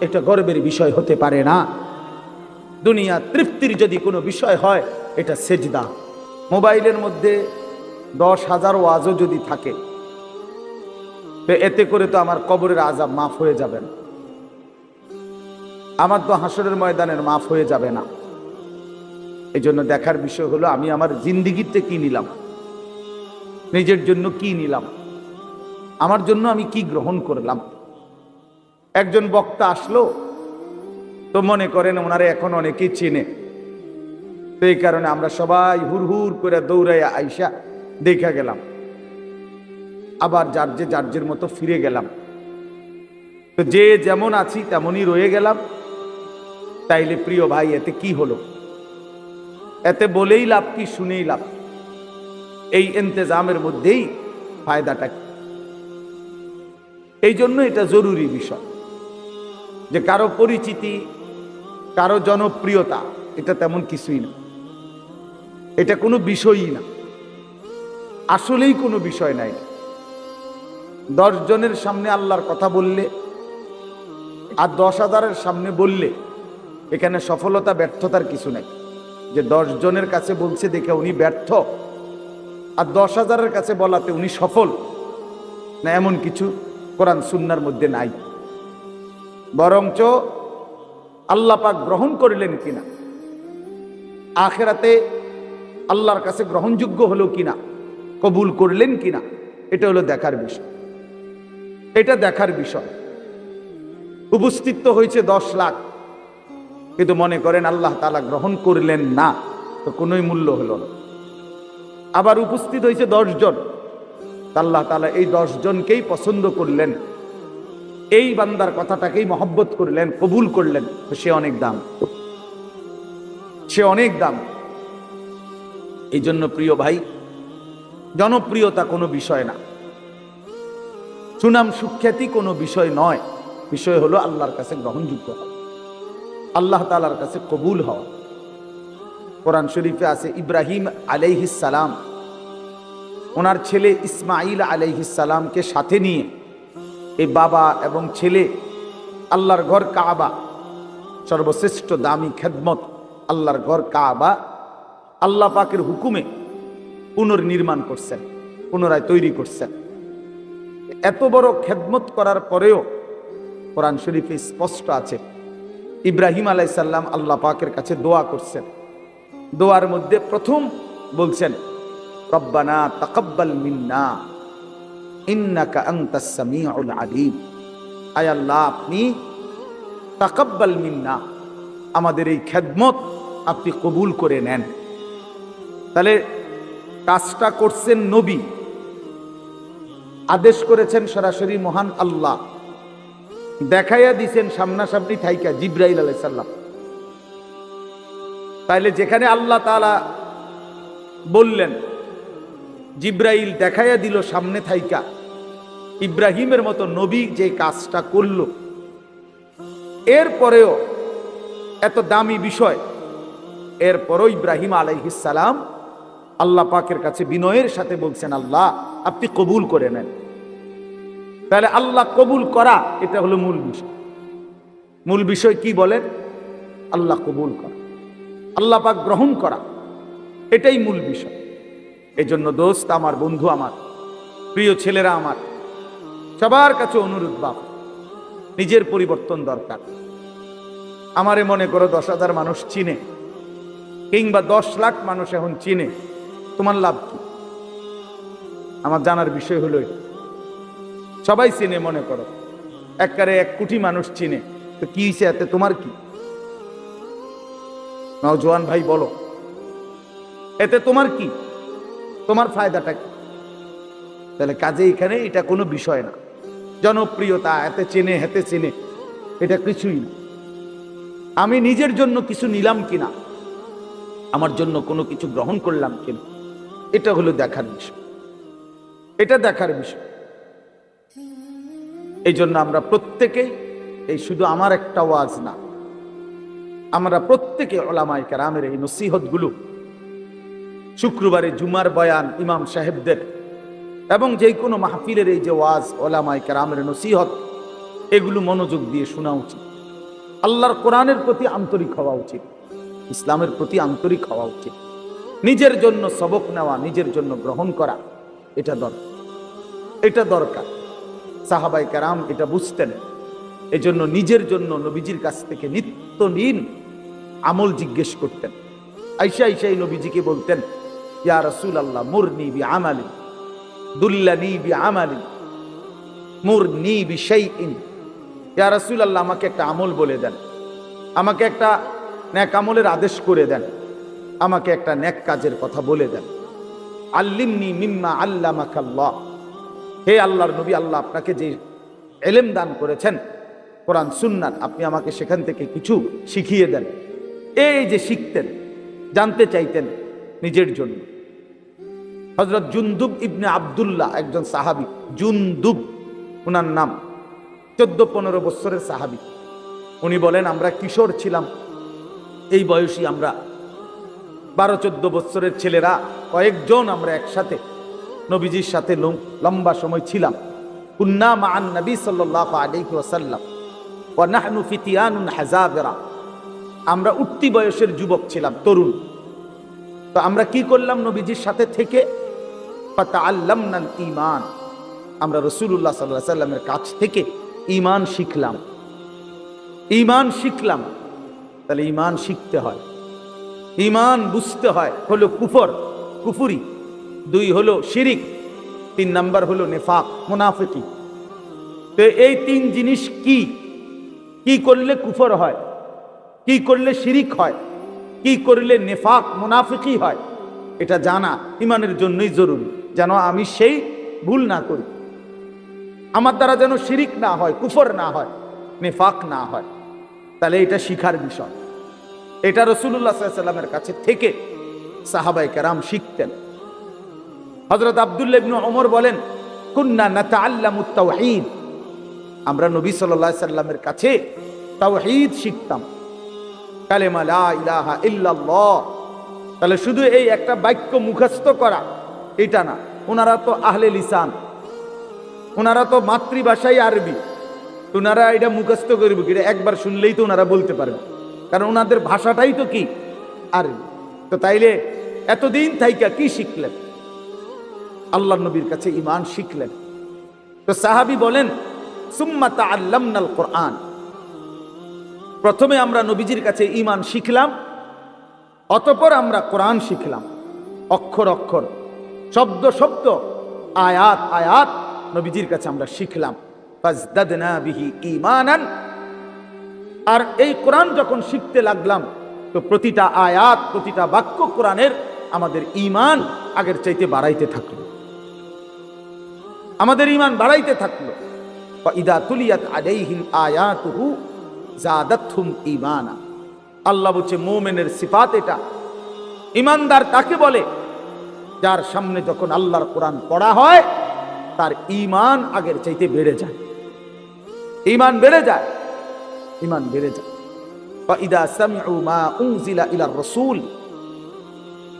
এটা গর্বের বিষয় হতে পারে না। দুনিয়া তৃপ্তির যদি কোনো বিষয় হয়, এটা সেজদা। মোবাইলের মধ্যে 10,000 ওয়াজও যদি থাকে, তো এতে করে তো আমার কবরের আযাব মাফ হয়ে যাবে না, আমার তো হাসরের ময়দানের মাফ হয়ে যাবে না। এই জন্য দেখার বিষয় হলো আমি আমার জিন্দিগিতে কি নিলাম, নিজের জন্য কি নিলাম, আমার জন্য আমি কি গ্রহণ করলাম। একজন বক্তা আসলো, তো মনে করেন ওনারে এখন অনেকেই চেনে, তো এই কারণে আমরা সবাই হুড় করে দৌড়াইয়া আইসা দেখা গেলাম, আবার যার মতো ফিরে গেলাম। তো যে যেমন আছি তেমনই রয়ে গেলাম। তাইলে প্রিয় ভাই, এতে কি হলো? এতে বলেই লাভ কি, শুনেই লাভ? এই ইন্তেজামের মধ্যেই ফায়দাটা কি? এই জন্য এটা জরুরি বিষয় যে কারো পরিচিতি, কারো জনপ্রিয়তা এটা তেমন কিছুই না, এটা কোনো বিষয়ই না, আসলেই কোনো বিষয় নাই। 10 জনের সামনে আল্লাহর কথা বললে আর 10,000-এর সামনে বললে এখানে সফলতা ব্যর্থতার কিছু নাই। যে 10 জনের কাছে বলছে দেখে উনি ব্যর্থ, আর 10,000-এর কাছে বলাতে উনি সফল না, এমন কিছু কোরআন সুন্নাহর মধ্যে নাই। বরঞ্চ আল্লাহ পাক গ্রহণ করলেন কিনা, আখিরাতে আল্লাহর কাছে গ্রহণযোগ্য হলো কিনা, কবুল করলেন কিনা, এটা হলো দেখার বিষয়। এটা দেখার বিষয়। উপস্থিত তো হয়েছে 10 লাখ, কিন্তু মনে করেন আল্লাহ তাআলা গ্রহণ করলেন না, তো কোনোই মূল্য হলো না। আবার উপস্থিত হয়েছে 10 জন, আল্লাহ তাআলা এই 10 জনকেই পছন্দ করলেন, এই বান্দার কথাটাকেই মহব্বত করলেন, কবুল করলেন, তো সে অনেক দাম, সে অনেক দাম। এই জন্য প্রিয় ভাই, জনপ্রিয়তা কোনো বিষয় না, সুনাম সুখ্যাতি কোনো বিষয় নয়, বিষয় হলো আল্লাহর কাছে গ্রহণযোগ্য হওয়া, আল্লাহ তাআলার কাছে কবুল হওয়া। কোরআন শরীফে আছে ইব্রাহিম আলাইহিস সালাম ওনার ছেলে ইসমাইল আলাইহিস সালামকে সাথে নিয়ে এই বাবা এবং ছেলে আল্লাহর ঘর কাবা, সর্বশ্রেষ্ঠ দামি খেদমত আল্লাহর ঘর কাবা আল্লাহ পাকের হুকুমে পুনর্নির্মাণ করছেন, পুনরায় তৈরি করছেন। এত বড় খেদমত করার পরেও কোরআন শরীফে স্পষ্ট আছে ইব্রাহিম আলাইহিস সালাম আল্লাহ পাকের কাছে দোয়া করছেন। দোয়ার মধ্যে প্রথম বলছেন রব্বানা তাকাব্বাল মিন্না ইন্নাকা আনতাস সামিউল আলিম। আয় আল্লাহ, আপনি তাকাব্বাল মিন্না, আমাদের এই খেদমত আপনি কবুল করে নেন। তাহলে কাজটা করছেন নবী, আদেশ করেছেন সরাসরি মহান আল্লাহ, দেখাইয়া দিছেন সামনাসামনি থাইকা জিব্রাইল আলাইহিস সালাম। তাইলে যেখানে আল্লাহ তাআলা বললেন, জিব্রাইল দেখাইয়া দিল সামনে থাইকা, ইব্রাহিমের মতো নবী যে কাজটা করল, এরপরেও এত দামি বিষয়, এরপরও ইব্রাহিম আলাইহিস সালাম আল্লাহ পাকের কাছে বিনয়ের সাথে বলছেন আল্লাহ আপনি কবুল করে নেন। তাহলে আল্লাহ কবুল করা, এটা হলো মূল বিষয়। মূল বিষয় কি বলেন? আল্লাহ কবুল করা, আল্লাহ পাক গ্রহণ করা, এটাই মূল বিষয়। এই জন্য দোস্ত আমার, বন্ধু আমার, প্রিয় ছেলেরা আমার, সবার কাছে অনুরোধ, বাপ নিজের পরিবর্তন দরকার। আমারে মনে করো 10,000 মানুষ চিনে, কিংবা 10 লাখ মানুষ এখন চিনে, তোমার লাভ কি? আমার জানার বিষয় হলো সবাই চিনে, মনে করো একবারে 1 কোটি মানুষ চিনে, তো কি হয়েছে এতে? তোমার কি? নওজোয়ান ভাই বলো, এতে তোমার কি? তোমার ফায়দাটা কি? তাহলে কাজে এখানে এটা কোনো বিষয় না। জনপ্রিয়তা, এতে চেনে হেতে চেনে, এটা কিছুই না। আমি নিজের জন্য কিছু নিলাম কিনা, আমার জন্য কোনো কিছু গ্রহণ করলাম কিনা, এটা হলো দেখার বিষয়, এটা দেখার বিষয়। এই জন্য আমরা প্রত্যেকেই, এই শুধু আমার একটা ওয়াজ না, আমরা প্রত্যেকে উলামায়ে কেরামের এই নসিহতগুলো, শুক্রবারে জুমার বয়ান ইমাম সাহেবদের, এবং যে কোনো মাহফিলের এই যে ওয়াজ, উলামায়ে কেরামের নসিহত, এগুলো মনোযোগ দিয়ে শোনা উচিত। আল্লাহর কোরআনের প্রতি আন্তরিক হওয়া উচিত, ইসলামের প্রতি আন্তরিক হওয়া উচিত। নিজের জন্য সবক নেওয়া, নিজের জন্য গ্রহণ করা, এটা দরকার, এটা দরকার। সাহাবায়ে কেরাম এটা বুঝতেন। এজন্য নিজের জন্য নবীজির কাছ থেকে নিত্য দিন আমল জিজ্ঞেস করতেন। আয়েশা আয়েশাই নবীজিকে বলতেন, ইয়া রাসূলুল্লাহ মুরনি বিআমালি দুল্লানি বিআমালি মুরনি বিশাইইন। ইয়া রাসূলুল্লাহ, আমাকে একটা আমল বলে দেন, আমাকে একটা নেক আমলের আদেশ করে দেন, আমাকে একটা নেক কাজের কথা বলে দেন। আল্লিমনি মিম্মা আল্লামাকাল্লাহ, হে আল্লাহর নবী, আল্লাহ আপনাকে যে ইলম দান করেছেন কোরআন সুন্নাত, আপনি আমাকে সেখান থেকে কিছু শিখিয়ে দেন। এই যে শিখতেন, জানতে চাইতেন নিজের জন্য। হযরত জুনদুব ইবনে আব্দুল্লাহ, একজন সাহাবী, জুনদুব ওনার নাম, 14-15 বছরের সাহাবী। উনি বলেন, আমরা কিশোর ছিলাম, এই বয়সী আমরা 12-14 বছরের ছেলেরা কয়েকজন আমরা একসাথে নবীজির সাথে লম্বা সময় ছিলাম। কুন্না মা'আন নবী সাল্লাল্লাহু আলাইহি ওয়াসাল্লাম ওয়া নাহনু ফিতিয়ানুন হাযাবিরা, আমরা উঠতি বয়সের যুবক ছিলাম, তরুণ। তো আমরা কি করলাম? নবীজির সাথে থেকে ফাতাআল্লামনাল ঈমান, আমরা রাসূলুল্লাহ সাল্লাল্লাহু আলাইহি ওয়াসাল্লামের কাছ থেকে ঈমান শিখলাম, ঈমান শিখলাম। তাহলে ঈমান শিখতে হয়, ঈমান বুঝতে হয়। হলো কুফর, কুফরি; 2 হলো শিরিক; 3 নাম্বার হলো নিফাক, মুনাফিকি। তো এই 3 জিনিস কি কি করলে কুফর হয়, কি করলে শিরিক হয়, কি করলে নিফাক মুনাফিকি হয়, এটা জানা ঈমানের জন্যই জরুরি, যেন আমি সেই ভুল না করি, আমার দ্বারা যেন শিরিক না হয়, কুফর না হয়, নিফাক না হয়। তাহলে এটা শিখার বিষয়। এটা রাসূলুল্লাহ সাল্লাল্লাহু আলাইহি ওয়াসাল্লামের কাছে থেকে সাহাবায়ে কেরাম শিখতেন। হযরত আব্দুল্লাহ ইবনে ওমর বলেন, কুন্না নাতাআল্লামুত তাওহীদ, আমরা নবী সাল্লাল্লাহু আলাইহি সাল্লামের কাছে তাওহীদ শিখতাম, কালেমা লা ইলাহা ইল্লাল্লাহ। তাহলে শুধু এই একটা বাক্য মুখস্থ করা এটা না, ওনারা তো আহলে লিসান, ওনারা তো মাতৃভাষাই আরবি, ওনারা এটা মুখস্থ করবে কি? একবার শুনলেই তো ওনারা বলতে পারবে, কারণ ওনাদের ভাষাটাই তো কি আরবি। তো তাইলে এতদিন থাইকা কি শিখলেন? আল্লাহ নবীর কাছে ঈমান শিখলেন। তো সাহাবী বলেন, সুম্মা তাআল্লামনাল কোরআন, প্রথমে আমরা নবীজির কাছে ঈমান শিখলাম, অতঃপর আমরা কোরআন শিখলাম, অক্ষর অক্ষর, শব্দ শব্দ, আয়াত আয়াত নবীজির কাছে আমরা শিখলাম। ফাজদাদনা বিহি ঈমানান, আর এই কোরআন যখন শিখতে লাগলাম তো প্রতিটা আয়াত, প্রতিটা বাক্য কোরআনের আমাদের ঈমান আগের চাইতে বাড়াইতে থাকলো, আমাদের ঈমান বাড়াইতে থাকলো। ইদা তুলিয়াত আলাইহিম আয়াতুহু জাদাতহুম ঈমানা, আল্লাহ বলছে মুমিনের সিফাত এটা। ঈমানদার তাকে বলে যার সামনে যখন আল্লাহর কোরআন পড়া হয় তার ঈমান আগের চাইতে বেড়ে যায়, ঈমান বেড়ে যায়, ঈমান বেড়ে যায়। ইদা সামিউ মা উনজিলা ইলার রাসূল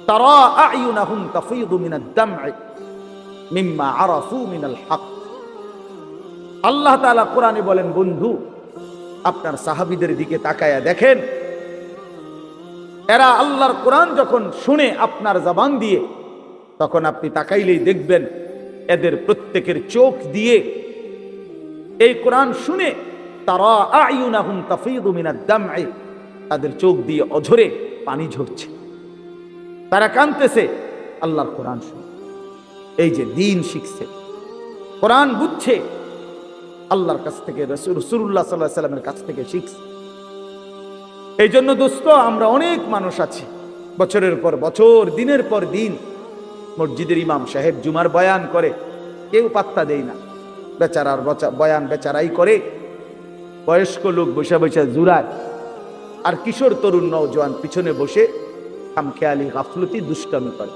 তারা আ'য়ুনাহুম তাফীদু মিনাদ দাম'i মিম্মা আরাফু মিনাল হক। আল্লাহ তাআলা কোরআনে বলেন, বন্ধু আপনার সাহাবীদের দিকে তাকায়া দেখেন, এরা আল্লাহর কোরআন যখন শুনে আপনার জবান দিয়ে, তখন আপনি তাকাইলেই দেখবেন এদের প্রত্যেকের চোখ দিয়ে এই কোরআন শুনে তারা আ'য়ুনাহুম তাফীদু মিনাদ দাম'i, তাদের চোখ দিয়ে অঝরে পানি ঝরছে, তারা কাঁদতেছে আল্লাহর কোরআন শুনে। এই যে দ্বীন শিখছে, কোরআন বুঝছে, আল্লাহর কাছ থেকে, রাসূলুল্লাহ সাল্লাল্লাহু আলাইহি ওয়াসাল্লামের কাছ থেকে শিখছে। এই জন্য দোস্ত, আমরা অনেক মানুষ আছি বছরের পর বছর, দিনের পর দিন মসজিদের ইমাম সাহেব জুমার বয়ান করে, কেউ পাত্তা দেয় না, বেচারার বয়ান বেচারাই করে, বয়স্ক লোক বসে বসে জুরায়, আর কিশোর তরুণ নওজোয়ান পিছনে বসে খামখেয়ালি গাফলতি দুষ্টামি করে।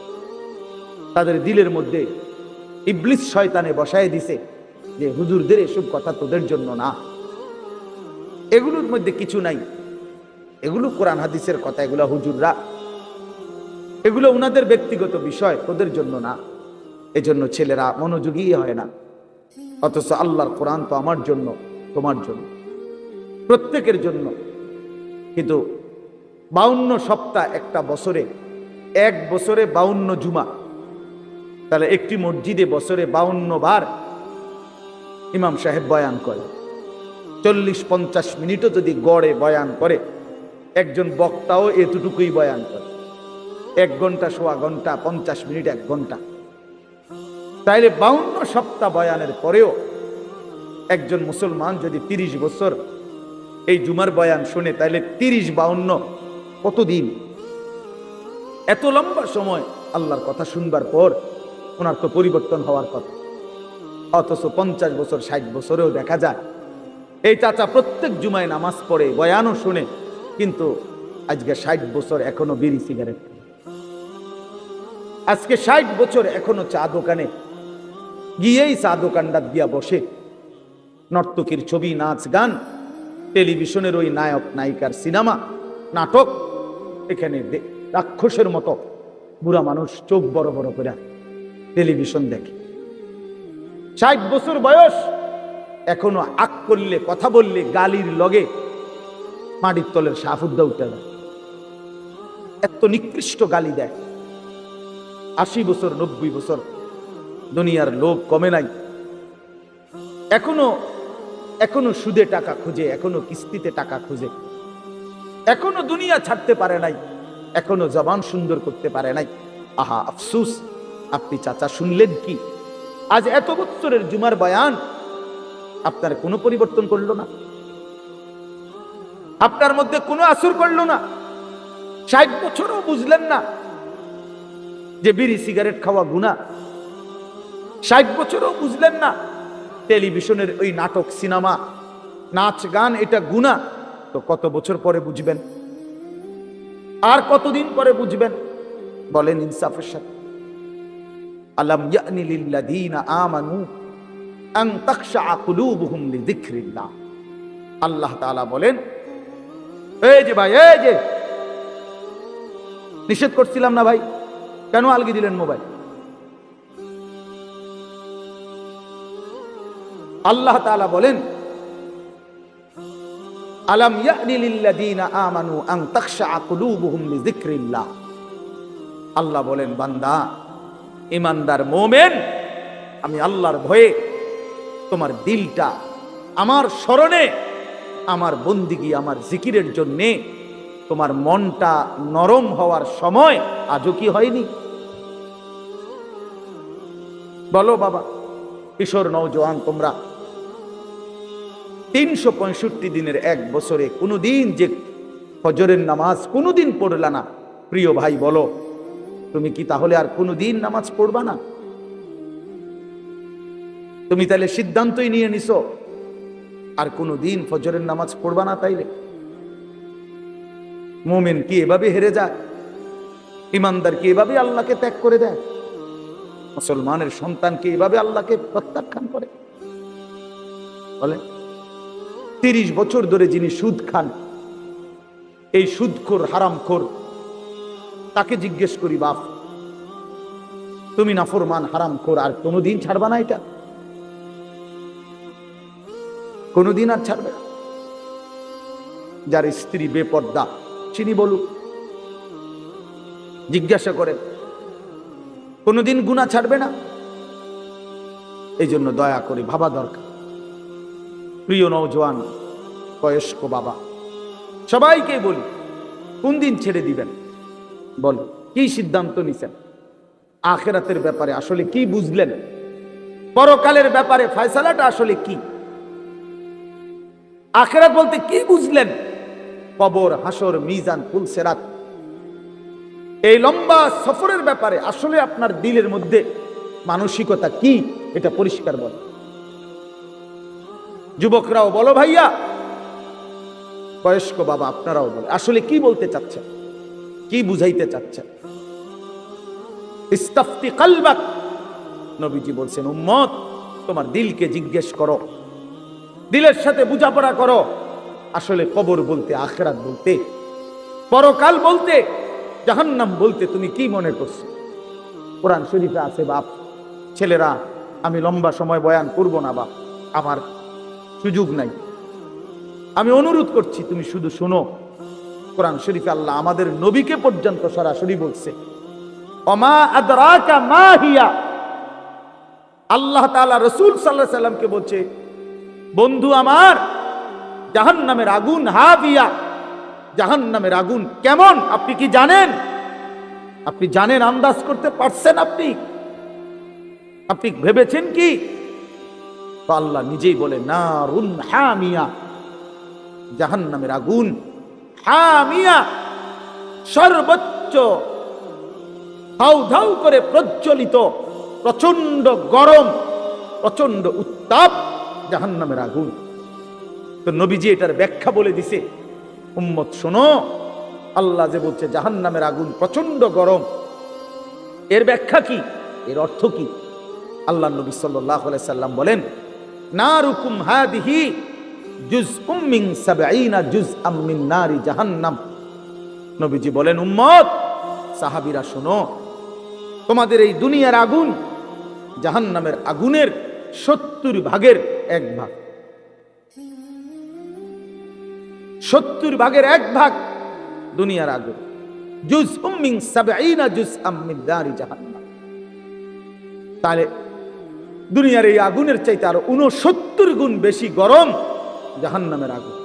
তাদের দিলের মধ্যে ইবলিস শয়তানে বসায় দিছে যে হুজুরদের এসব কথা তোদের জন্য না, এগুলোর মধ্যে কিছু নাই, এগুলো কোরআন হাদিসের কথা, এগুলো হুজুররা, এগুলো উনাদের ব্যক্তিগত বিষয়, তোদের জন্য না। এজন্য ছেলেরা মনোযোগী হয় না, অথচ আল্লাহর কোরআন তো আমার জন্য, তোমার জন্য, প্রত্যেকের জন্য। কিন্তু 52 সপ্তাহ একটা বছরে, এক বছরে 52 জুমা, তাহলে একটি মসজিদে বছরে 52 বার ইমাম সাহেব বয়ান করে। 40-50 মিনিটও যদি গড়ে বয়ান করে, একজন বক্তাও এতটুকুই বয়ান করে, 1 ঘন্টা, সোয়া ঘন্টা, 50 মিনিট, 1 ঘন্টা। তাইলে 52 সপ্তাহ বয়ানের পরেও একজন মুসলমান যদি 30 বছর এই জুমার বয়ান শুনে, তাইলে 30-52 কতদিন? এত লম্বা সময় আল্লাহর কথা শুনবার পর ওনার তো পরিবর্তন হওয়ার কথা। অথচ 50 বছর, 60 বছরেও দেখা যায় এই চাচা প্রত্যেক জুমায় নামাজ পড়ে, বয়ানও শুনে, কিন্তু আজকে 60 বছর এখনো বিড়ি সিগারেট, আজকে 60 বছর এখনো চা দোকানে গিয়েই চা দোকানটা দিয়া বসে, নর্তকীর ছবি, নাচ গান, টেলিভিশনের ওই নায়ক নায়িকার সিনেমা, নাটক, এখানে রাক্ষসের মতো বুড়া মানুষ চোখ বড় বড় করে টেলিভিশন দেখে। 60 বছর বয়স, এখনো আক করলে, কথা বললে গালির লগে মাটির তলের সাফুদ্দা উঠে দেয়, এত নিকৃষ্ট গালি দেয়। 80 বছর, 90 বছর, দুনিয়ার লোভ কমে নাই, এখনো সুদে টাকা খুঁজে, এখনো কিস্তিতে টাকা খুঁজে, এখনো দুনিয়া ছাড়তে পারে নাই, এখনো জবান সুন্দর করতে পারে নাই। আহা আফসুস, আপনি চাচা শুনলেন কি? আজ এত বছরের জুমার বয়ান আপনার কোনো পরিবর্তন করলো না, আপনার মধ্যে কোনো আসর করলো না। 60 বছরও বুঝলেন না যে বিড়ি সিগারেট খাওয়া গুনাহ, 60 বছরও বুঝলেন না টেলিভিশনের ওই নাটক, সিনেমা, নাচ গান এটা গুনাহ। তো কত বছর পরে বুঝবেন? আর কতদিন পরে বুঝবেন? বলেন ইনসাফের সাথে। আলাম ইয়ানি লিল্লাযীনা আমানু আন তাখশা কুলুবুহুম লিযিকরিল্লাহ। আল্লাহ তাআলা বলেন, এই যে ভাই, এই যে নিষেধ করছিলাম না ভাই, কেন আলগি দিলেন মোবাইল? আল্লাহ তাআলা বলেন, আলাম ইয়ানি লিল্লাযীনা আমানু আন তাখশা কুলুবুহুম লিযিকরিল্লাহ। আল্লাহ বলেন, বান্দা, ঈমানদার মুমিন, আমি আল্লাহর ভয়ে তোমার দিলটা আমার স্মরণে, আমার বন্দিগি, আমার জিকিরের জন্য তোমার মনটা নরম হওয়ার সময় আজও কি হয়নি? বলো বাবা, কিশোর নওজোয়ান, তোমরা 365 দিনের এক বছরে কোনোদিন যে ফজরের নামাজ কোনোদিন পড়লা না, প্রিয় ভাই বলো, তুমি কি তাহলে আর কোনোদিন নামাজ পড়বা না? তুমি তাহলে সিদ্ধান্তই নিয়ে নিছো আর কোনোদিন ফজরের নামাজ পড়বা না? তাইলে মুমিন কি এভাবে হেরে যায়? ইমানদার কি এভাবে আল্লাহকে ত্যাগ করে দেয়? মুসলমানের সন্তান কি এভাবে আল্লাহকে প্রত্যাখ্যান করে? বলে 30 বছর ধরে যিনি সুদ খান, এই সুদখোর হারামখোর, তাকে জিজ্ঞেস করি, বাপ তুমি নাফরমান হারামখোর, আর কোনোদিন ছাড়বা না? এটা কোনোদিন আর ছাড়বে না? যার স্ত্রী বেপর্দা, চিনি বলুক, জিজ্ঞাসা করে, কোনোদিন গুনাহ ছাড়বে না? এই জন্য দয়া করে ভাবা দরকার। প্রিয় নওজোয়ান, বয়স্ক বাবা, সবাইকে বলি, কোন দিন ছেড়ে দিবেন? বল, কি সিদ্ধান্ত নিছেন? আখিরাতের ব্যাপারে আসলে কি বুঝলেন? পরকালের ব্যাপারে ফয়সালাটা আসলে কি? আখিরাত বলতে কি বুঝলেন? কবর, হাসর, মিজান, পুলসেরাত, এই লম্বা সফরের ব্যাপারে আসলে আপনার দিলের মধ্যে মানসিকতা কি, এটা পরিষ্কার বল। যুবকরাও বলো ভাইয়া, বয়স্ক বাবা আপনারাও বলে, আসলে কি বলতে চাচ্ছেন, কি বুঝাইতে চাচ্ছেন? ইস্তাফতি কলবাক, নবীজি বলছেন, উম্মত তোমার দিলকে জিজ্ঞেস করো, দিলের সাথে বুঝাপড়া করো, আসলে কবর বলতে, আখিরাত বলতে, পরকাল বলতে, জাহান্নাম বলতে তুমি কি মনে করছো? কোরআন শরীফে আছে বাপ। ছেলেরা, আমি লম্বা সময় বয়ান করব না বাপ, আমার সুযোগ নাই, আমি অনুরোধ করছি তুমি শুধু শোনো। কোরআন শরীফে আল্লাহ আমাদের নবীকে পর্যন্ত সরাসরি বলছে, ওমা আদরাকা মা হিয়া। আল্লাহ তাআলা রাসূল সাল্লাল্লাহু আলাইহি সাল্লামকে বলছে, বন্ধু আমার, জাহান্নামের আগুন হাবিয়া, জাহান্নামের আগুন কেমন আপনি কি জানেন? আপনি জানেন, আন্দাজ করতে পারছেন? আপনি ভেবেছেন কি? তো আল্লাহ নিজেই বলে, নারুন হামিয়া, জাহান্নামের আগুন হামিয়া, সর্বোচ্চ ধাউ ধাউ করে প্রজ্বলিত, প্রচন্ড গরম, প্রচন্ড উত্তাপ জাহান্নামের আগুন। তো নবীজি এটার ব্যাখ্যা বলে দিছে, উম্মত শোনো, আল্লাহ যে বলছে জাহান্নামের আগুন প্রচন্ড গরম, এর ব্যাখ্যা কি, এর অর্থ কি? আল্লাহ নবী সাল্লাল্লাহু আলাইহি সাল্লাম বলেন, নারুকুম হাদিহি জুজউম মিন 70 জুজআম মিন নারি জাহান্নাম। নবীজি বলেন, উম্মত, সাহাবীরা শোনো, তোমাদের এই দুনিয়ার আগুন জাহান্নামের আগুনের 70 ভাগের 1 ভাগ, 70 ভাগের 1 ভাগ দুনিয়ার আগুন। জুজউম মিন 70 জুজআম মিন নারি জাহান্নাম। তাহলে দুনিয়ার এই আগুনের চাইতে আরো 69 গুণ বেশি গরম জাহান্নামের আগুন।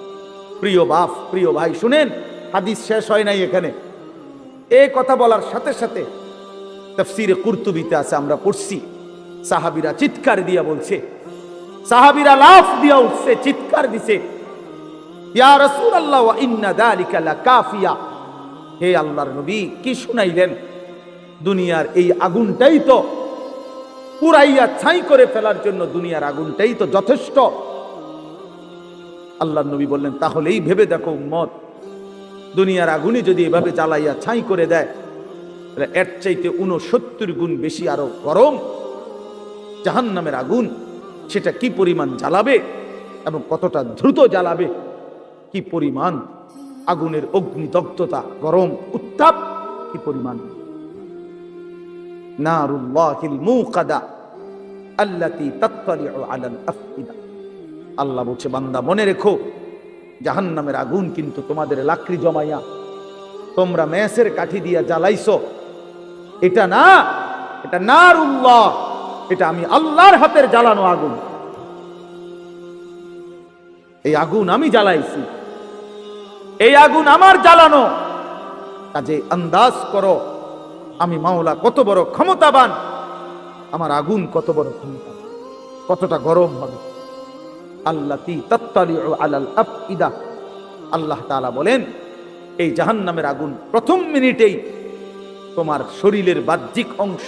প্রিয় বাপ, প্রিয় ভাই, শুনেন, হাদিস শেষ হয় নাই এখানে। এই কথা বলার সাথে সাথে তাফসীরে কুরতুবিতে আছে, আমরা পড়ছি, সাহাবীরা চিৎকার দিয়া বলছে, সাহাবীরা লাফ দিয়া উঠছে, চিৎকার দিছে, ইয়া রাসূলুল্লাহ ওয়া ইন্না যালিকা লাকাফিয়া। হে আল্লাহর নবী, কি শুনাইলেন? দুনিয়ার এই আগুনটাই তো পুরাইয়া ছাই করে ফেলার জন্য, দুনিয়ার আগুনটাই তো যথেষ্ট। আল্লাহর নবী বললেন, তাহলেই ভেবে দেখো উম্মত, দুনিয়ার আগুনই যদি এভাবে জ্বালাইয়া ছাই করে দেয়, তাহলে এর চাইতে 69 গুণ বেশি আরো গরম জাহান্নামের আগুন সেটা কি পরিমাণ জ্বালাবে এবং কতটা দ্রুত জ্বালাবে, কি পরিমাণ আগুনের অগ্নিদগ্ধতা, গরম উত্তাপ কি পরিমাণ। নারুল্লাহিল মুকাদা আল্লাতী তাত্তালিউ আলাল আফইদা। আল্লাহ বলছে, বান্দা মনে রেখো, জাহান্নামের আগুন কিন্তু তোমাদের লাকড়ি জমাইয়া তোমরা মেসের কাঠি দিয়া জ্বালাইছো, এটা না, এটা নারুল্লাহ, এটা আমি আল্লাহর হাতের জ্বালানো আগুন। এই আগুন আমি জ্বালাইছি, এই আগুন আমার জ্বালানো। কাজে আন্দাজ করো আমি মাওলা কত বড় ক্ষমতাবান, আমার আগুন কত বড় ক্ষমতা, কতটা গরম হবে। আল্লাতী তাত্তালিউ আলাল আফইদা। আল্লাহ তাআলা বলেন, এই জাহান্নামের আগুন প্রথম মিনিটেই তোমার শরীরের বাহ্যিক অংশ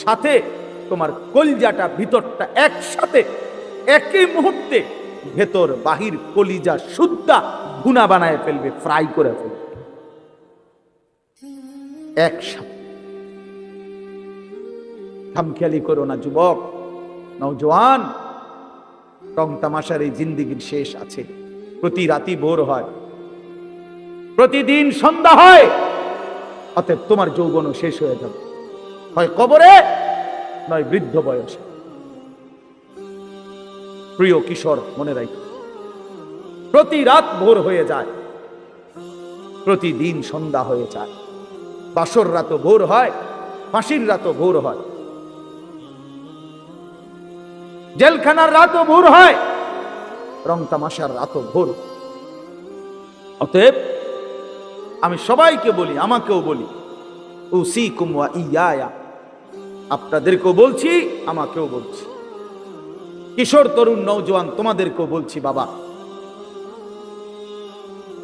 সাথে তোমার কলিজাটা ভিতরটা একসাথে একই মুহূর্তে ভেতর বাহির কলিজা শুদ্ধা ভুনা বানায় ফেলবে, ফ্রাই করে ফেলবে একসাথে। খামখেয়ালি করো না যুবক, নওজোয়ান। রং তামাশার এই জিন্দেগির শেষ আছে। প্রতি রাতি ভোর হয়, প্রতিদিন সন্ধ্যা হয়, অতএব তোমার যৌবনও শেষ হয়ে যাবে, হয় কবরে নয় বৃদ্ধ বয়সে। প্রিয় কিশোর, মনে রাখো, প্রতি রাত ভোর হয়ে যায়, প্রতিদিন সন্ধ্যা হয়ে যায়। বাসর রাতও ভোর হয়, ফাঁসির রাতও ভোর হয়, জেলখানার রাতও ভোর হয়, রং তামাশার রাতও ভোর। অতএব আমি সবাইকে বলি, আমাকেও বলি, উসিকুম ওয়া ইয়া, আপনাদেরকেও বলছি, আমাকেও বলছি, কিশোর তরুণ নওজোয়ান তোমাদেরকেও বলছি, বাবা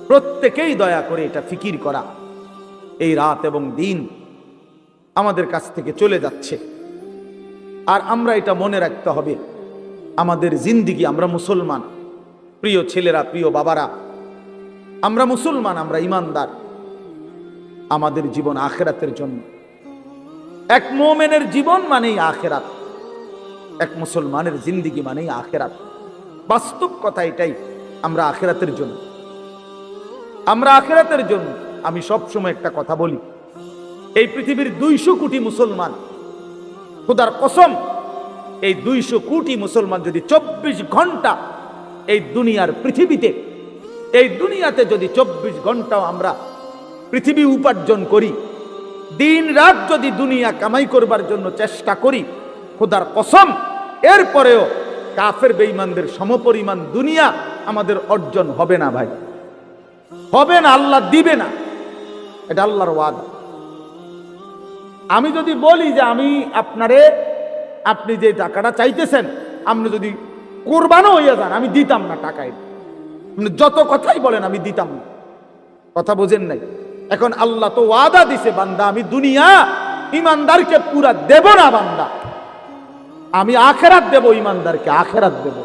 প্রত্যেকেই দয়া করে এটা ফিকির করা, এই রাত এবং দিন আমাদের কাছ থেকে চলে যাচ্ছে। আর আমরা এটা মনে রাখতে হবে, আমাদের জিন্দিগি, আমরা মুসলমান, প্রিয় ছেলেরা, প্রিয় বাবারা, আমরা মুসলমান, আমরা ইমানদার। আমাদের জীবন আখেরাতের জন্য। এক মুমিনের জীবন মানেই আখেরাত, এক মুসলমানের জিন্দিগি মানেই আখেরাত। বাস্তব কথা এটাই, আমরা আখেরাতের জন্য, আমরা আখেরাতের জন্য। আমি সবসময় একটা কথা বলি, এই পৃথিবীর 200 কোটি মুসলমান, খোদার কসম, এই 200 কোটি মুসলমান যদি 24 ঘন্টা এই দুনিয়ার পৃথিবীতে, এই দুনিয়াতে যদি 24 ঘন্টাও আমরা পৃথিবী উপার্জন করি, দিন রাত যদি দুনিয়া কামাই করবার জন্য চেষ্টা করি, খোদার কসম এরপরেও কাফের বেঈমানদের সমপরিমাণ দুনিয়া আমাদের অর্জন হবে না ভাই, হবে না, আল্লাহ দিবে না, এটা আল্লাহর ওয়াদা। আমি যদি বলি যে আমি আপনারে, আপনি যে টাকাটা চাইতেছেন, আপনি যদি কোরবানও হইয়া যান, আমি দিতাম না টাকায়, আপনি যত কথাই বলেন আমি দিতাম না। কথা বোঝেন নাই? এখন আল্লাহ তো ওয়াদা দিছে, বান্দা আমি দুনিয়া ইমানদারকে পুরা দেব না, বান্দা আমি আখেরাত দেব, ইমানদারকে আখেরাত দেব,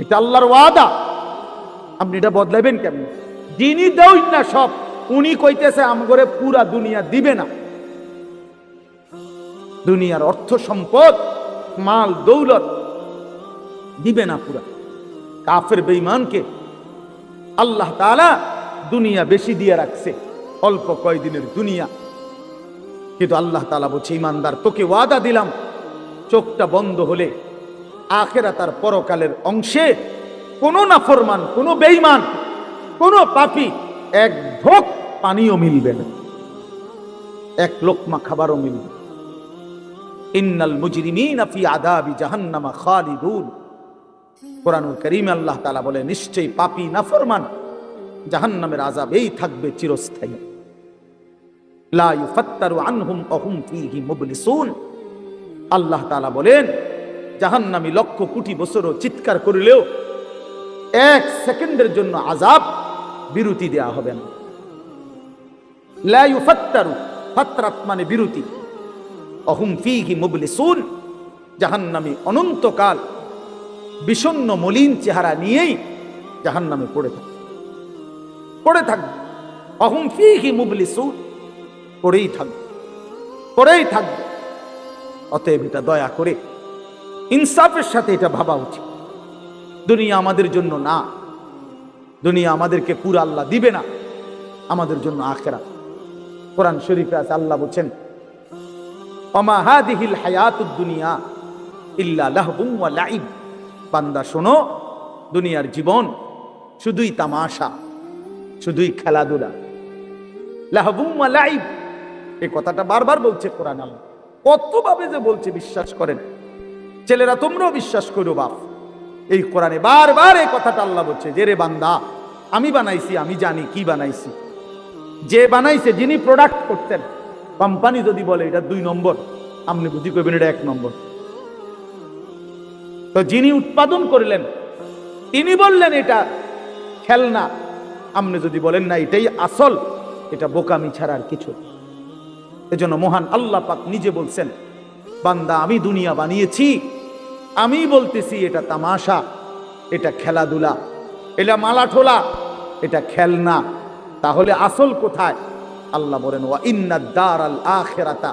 এটা আল্লাহর ওয়াদা। আপনি এটা বদলাবেন কেমন? যিনি দেউন না সব, উনি কইতেছে আমগরে পুরা দুনিয়া দিবে না। দুনিয়ার অর্থ সম্পদ, মাল দৌলত দিবে না পুরা। কাফের বেঈমানকে আল্লাহ তাআলা দুনিয়া বেশি দিয়ে রাখছে, অল্প কয়দিনের দুনিয়া। কিন্তু আল্লাহ তাআলা বলছে, ইমানদার তোকে ওয়াদা দিলাম, চোখটা বন্ধ হলে আখিরাত আর পরকালের অংশে কোনো নাফরমান, কোনো বেঈমান, কোনো পাপী এক ঢোক পানিও মিলবে না, এক লোকমা খাবারও মিলবে। ইন্নাল মুজরিমিনা ফি আযাবি জাহান্নামা খালিদুন। কোরআনুল কারীমে আল্লাহ তাআলা বলে, নিশ্চয়ই পাপী নাফরমান জাহান্নামের আযাবেই থাকবে চিরস্থায়ী। লা ইউফাত্তারু আনহুম ওয়া হুম ফীহি মুবলিসুন। আল্লাহ তাআলা বলেন, জাহান্নামী লক্ষ কোটি বছরও চিৎকার করলেও 1 সেকেন্ডের জন্য আযাব বিরতি দেয়া হবে না। লা ইউফাত্তারু, ফাতরাত মানে বিরতি, অহুম ফীহি মুবলিসুন, জাহান্নামী অনন্তকাল বিষণ্ণ মলিন চেহারা নিয়েই জাহান্নামে পড়ে থাকবে। অহুম ফীহি মুবলিসুন, পড়েই থাকবে। অতএব এটা দয়া করে ইনসাফের সাথে এটা ভাবা উচিত। দুনিয়া আমাদের জন্য না, দুনিয়া আমাদেরকে পুরো আল্লাহ দিবে না, আমাদের জন্য আখিরাত। কোরআন শরীফে আছে, আল্লাহ বলেন ওমা হাদিহিল হায়াতুদ দুনিয়া ইল্লা লাহবুম ওয়া লাইব। বান্দা শোনো, দুনিয়ার জীবন শুধুই তামাশা, শুধুই খেলাধুলা। লাহবুম ওয়া লাইব, এই কথাটা বারবার বলছে কোরআন। আল্লাহ কতভাবে যে বলছে বিশ্বাস করেন। ছেলেরা তোমরাও বিশ্বাস করো বাপ, এই কোরআনে বারবার এই কথাটা আল্লাহ বলছে যে রে বান্দা, আমি বানাইছি, আমি জানি কি বানাইছি। যে বানাইছে, যিনি প্রোডাক্ট করতেন, কোম্পানি যদি বলে এটা 2 নম্বর, আপনি বুঝি করবেন এটা 1 নম্বর। তো যিনি উৎপাদন করলেন তিনি বললেন এটা খেলনা, আপনি যদি বলেন না এটাই আসল, এটা বোকামি ছাড়া আর কিছু। এজন্য মহান আল্লাহ পাক নিজে বলছেন, বান্দা আমি দুনিয়া বানিয়েছি, আমি বলতেছি এটা তামাশা, এটা খেলাধুলা, এটা মালাঠোলা, এটা খেলনা। তাহলে আসল কোথায়? আল্লাহ বলেন ওয়া ইন্নাদ দারাল আখিরাতা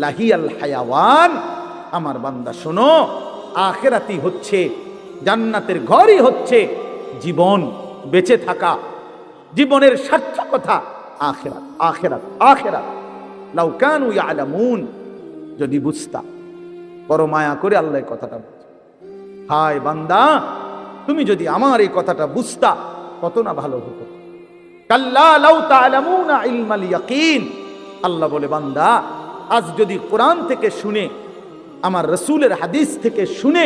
লাহিয়াল হায়াওয়ান। আমার বান্দা শোনো, আখিরাতই হচ্ছে, জান্নাতের ঘরই হচ্ছে জীবন, বেঁচে থাকা, জীবনের সার্থকতা আখিরাত, আখিরাত, আখিরাত। লাউ কানু ইয়ালামুন, যদি বুঝতা। বড় মায়া করে আল্লাহ এই কথাটা বলছে, হায় বান্দা, তুমি যদি আমার এই কথাটা বুঝতা কত না ভালো হতো। কাল্লা লাউ তা'লামুনা ইলমাল ইয়াকিন। আল্লাহ বলে বান্দা, আজ যদি কোরআন থেকে শুনে, আমার রাসূলের হাদিস থেকে শুনে,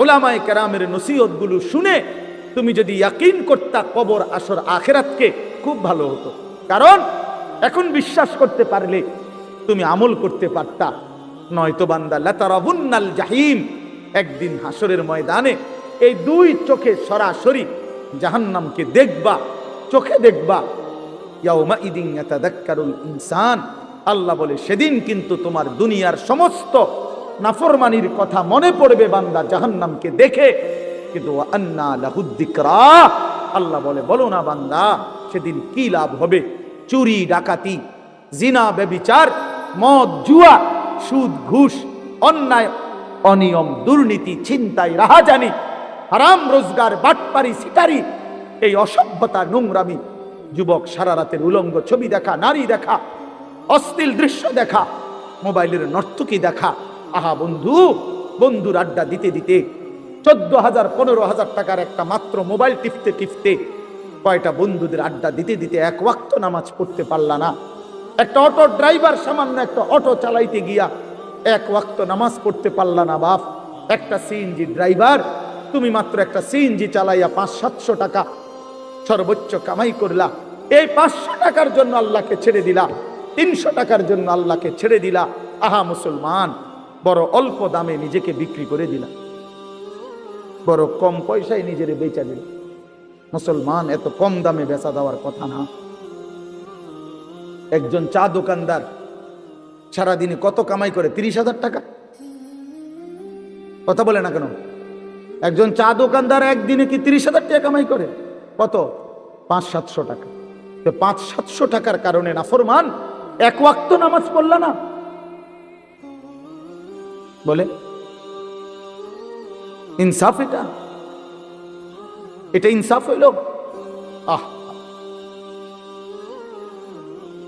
উলামায়ে কেরামের নসিহতগুলো শুনে তুমি যদি ইয়াকিন করতা কবর, আসর, আখিরাতকে, খুব ভালো হতো। কারণ এখন বিশ্বাস করতে পারলে তুমি আমল করতে পারতা। নয়তো বান্দা লাতারাবুন্নাল জাহিম, একদিন হাসরের ময়দানে এই 2 চোখে সরাসরি জাহান্নামকে দেখবা, চোখে দেখবা। ইয়াউমা ইদিন ইয়াতাযাক্কারুল ইনসান। আল্লাহ বলে সেদিন কিন্তু তোমার দুনিয়ার সমস্ত নাফরমানির কথা মনে পড়বে বান্দা জাহান্নামকে দেখে। কিন্তু ওয়া আন্না লাহুদ যিকরা। আল্লাহ বলে বলো না বান্দা, সেদিন কি লাভ হবে? চুরি, ডাকাতি, জিনা, ব্যভিচার, মদ, জুয়া, সুদ, ঘুষ, অন্যায়, অনিয়ম, দুর্নীতি, ছিনতাই, রাহাজানি, হারাম রোজগার, বাটপারি, সিটারি, এই অসভ্যতা, নোংরামি, যুবক সারা রাতের উলঙ্গ ছবি দেখা, নারী দেখা, অশ্লীল দৃশ্য দেখা, মোবাইলের নর্তকী দেখা। আহা বন্ধু, বন্ধুর আড্ডা দিতে দিতে 14,000 15,000 টাকার একটা মাত্র মোবাইল টিপতে টিপতে কয়টা বন্ধুদের আড্ডা দিতে দিতে 1 ওয়াক্ত নামাজ পড়তে পারলা না। একটা অটো ড্রাইভার সামান্য একটা অটো চালাইতে গিয়া 1 ওয়াক্ত নামাজ পড়তে পারলা না বাপ। একটা সিএনজি ড্রাইভার, তুমি মাত্র একটা সিএনজি চালাইয়া 500-700 টাকা সর্বোচ্চ কামাই করলা। এই 500 টাকার জন্য আল্লাহকে ছেড়ে দিলা, 300 টাকার জন্য আল্লাহকে ছেড়ে দিলা। আহা মুসলমান, বড় অল্প দামে নিজেকে বিক্রি করে দিলা, বড় কম পয়সায় নিজের বেচা দিল। মুসলমান, এত কম দামে বেচা দেওয়ার কথা না। একজন চা দোকানদার সারাদিনে কত কামাই করে? 30,000 টাকা। কথা বলে না কেন? একজন চা দোকানদার একদিনে কি 30,000 টাকা কামাই করে? কত? 500-700 টাকা। তো 500-700 টাকার কারণে নাফরমান 1 ওয়াক্ত নামাজ পড়লা না? বলে ইনসাফ? এটা ইনসাফ হইল? আহ,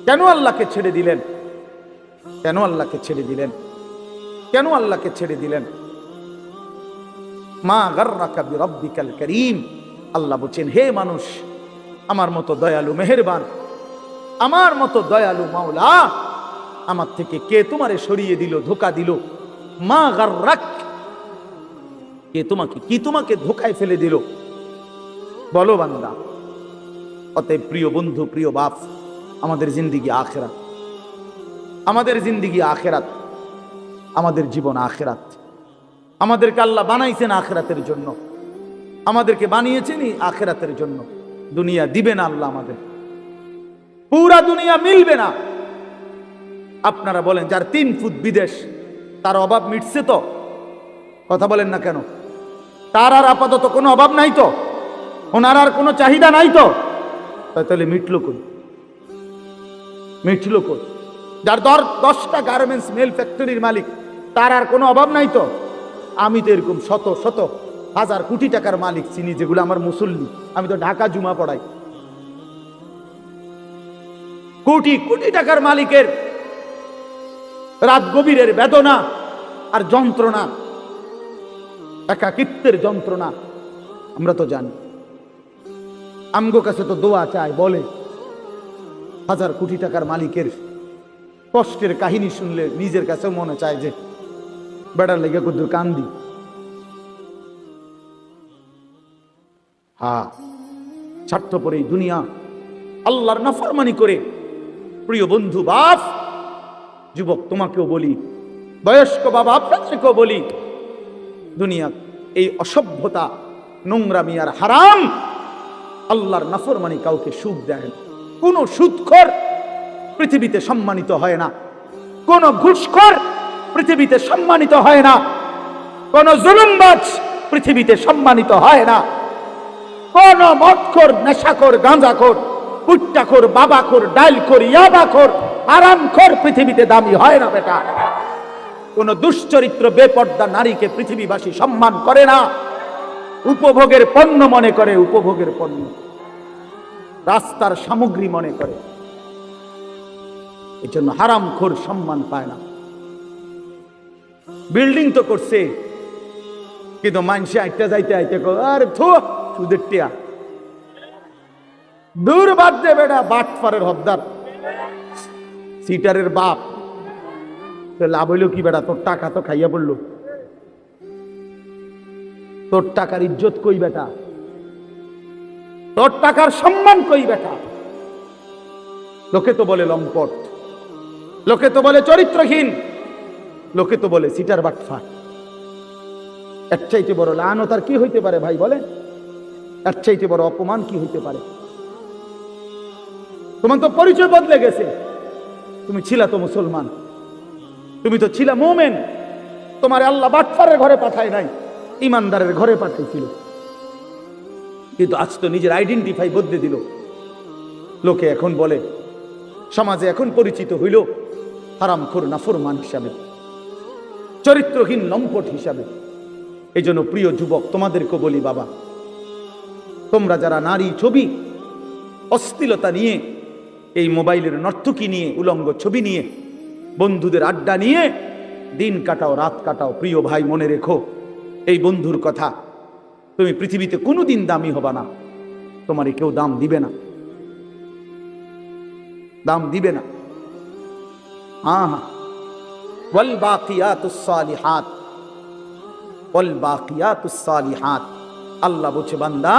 কেন আল্লাহকে ছেড়ে দিলেন? কেন আল্লাহকে ছেড়ে দিলেন? কেন আল্লাহকে ছেড়ে দিলেন? মা গাররাকা বিরাব্বিকাল কারীম। আল্লাহ বলেন, হে মানুষ, আমার মতো দয়ালু মেহেরবান, আমার মতো দয়ালু মাওলা, আমার থেকে কে তোমারে সরিয়ে দিল, ধোঁকা দিল? মা গাররাক, কে তোমাকে, কি তোমাকে ধোঁকায় ফেলে দিল? বলো বান্দা। অতএব প্রিয় বন্ধু, প্রিয় বাপ, আমাদের জিন্দিগি আখিরাত, আমাদের জিন্দিগি আখিরাত, আমাদের জীবন আখিরাত। আমাদেরকে আল্লাহ বানাইছেন আখিরাতের জন্য, আমাদেরকে বানিয়েছেনই আখিরাতের জন্য। দুনিয়া দিবে না আল্লাহ আমাদের, পুরা দুনিয়া মিলবে না। আপনারা বলেন, যার 3 ফুট বিদেশ, তার অভাব মিটছে তো? কথা বলেন না কেন? তার আর আপাতত কোনো অভাব নাই তো? ওনার আর কোনো চাহিদা নাই তো? তাহলে মিটলো কই? মিটলো কই? যার 10টা গার্মেন্টস মেল ফ্যাক্টরির মালিক, তার আর কোনো অভাব নাই তো? আমি তো এরকম শত শত হাজার কোটি টাকার মালিক চিনি, যেগুলো আমার মুসল্লি। আমি তো ঢাকা জুমা পড়াই। কোটি কোটি টাকার মালিকের রাত গভীরের বেদনা আর যন্ত্রণা, একাকিত্বের যন্ত্রণা আমরা তো জানি। আমগো কাছে তো দোয়া চায়, বলে হাজার কোটি টাকার মালিকের কষ্টের কাহিনী শুনলে নিজের কাছে মনে চায় যে বেড়ার লেগে কদ্দুর কান্দি। হ্যাঁ, স্বার্থপর এই দুনিয়া, আল্লাহর নাফরমানি করে। প্রিয় বন্ধু, বাপ, যুবক তোমাকেও বলি, বয়স্ক বাবা আপনাদেরকেও বলি, দুনিয়া এই অসভ্যতা, নোংরামি আর হারাম, আল্লাহর নাফরমানি কাউকে সুখ দেয় না। কোন সুদখোর পৃথিবীতে সম্মানিত হয় না, কোন ঘুষখোর পৃথিবীতে সম্মানিত হয় না, কোন জুলুমবাজ পৃথিবীতে সম্মানিত হয় না, কোন মদখোর, নেশাখোর, গাঁজাখোর, পুট্টাখোর, বাবাখোর, ডাইলখোর, ইয়াবাখোর, হারামখোর পৃথিবীতে দামি হয় না বেটা। কোন দুশ্চরিত্র বেপর্দা নারীকে পৃথিবীবাসী সম্মান করে না, উপভোগের পণ্য মনে করে, উপভোগের পণ্য, রাস্তার সামগ্রী মনে করে। এই জন্য হারামখোর সম্মান পায় না। বিল্ডিং তো করছে, কিন্তু মানুষে আইটা যাইতে আইতে আর থো সুদের টিয়া, দূর বাদ দে বেটা, বাটফারের হদ্দার, সিটারের বাপ। লাভ হইল কি বেটা? তোর টাকা তো খাইয়া পড়লো, তোর টাকার ইজ্জত কই বেটা? তোর টাকার সম্মান কই বেটা? লোকে তো বলে লম্পট, লোকে তো বলে চরিত্রহীন, লোকে তো বলে সিটার বাটফার। এর চাইতে বড় লানত আর কি হইতে পারে ভাই বলেন? এর চাইতে বড় অপমান কি হইতে পারে? তোমার তো পরিচয় বদলে গেছে। তুমি ছিলা তো মুসলমান, তুমি তো ছিলা মুমিন। তোমার আল্লাহ বাটফারের ঘরে পাঠায় নাই, ইমানদারের ঘরে পাঠাইছিল। কিন্তু আজ তো নিজের আইডেন্টিফাই বদলে দিল। লোকে এখন বলে, সমাজে এখন পরিচিত হইল হারামখোর, নাফরমান হিসাবে, চরিত্রহীন, লম্পট হিসাবে। এই জন্য প্রিয় যুবক তোমাদেরকে বলি, বাবা, তোমরা যারা নারী ছবি, অশ্লীলতা নিয়ে, এই মোবাইলের নর্তকী নিয়ে, উলঙ্গ ছবি নিয়ে, বন্ধুদের আড্ডা নিয়ে দিন কাটাও, রাত কাটাও, প্রিয় ভাই মনে রেখো এই বন্ধুর কথা, তুমি পৃথিবীতে কোনোদিন দামি হবা না। তোমারই কেউ দাম দিবে না, দাম দিবে না। হ্যাঁ হ্যাঁ, ওয়াল বাকিয়াতুস সালিহাত, ওয়াল বাকিয়াতুস সালিহাত। আল্লাহ বলছে, বান্দা,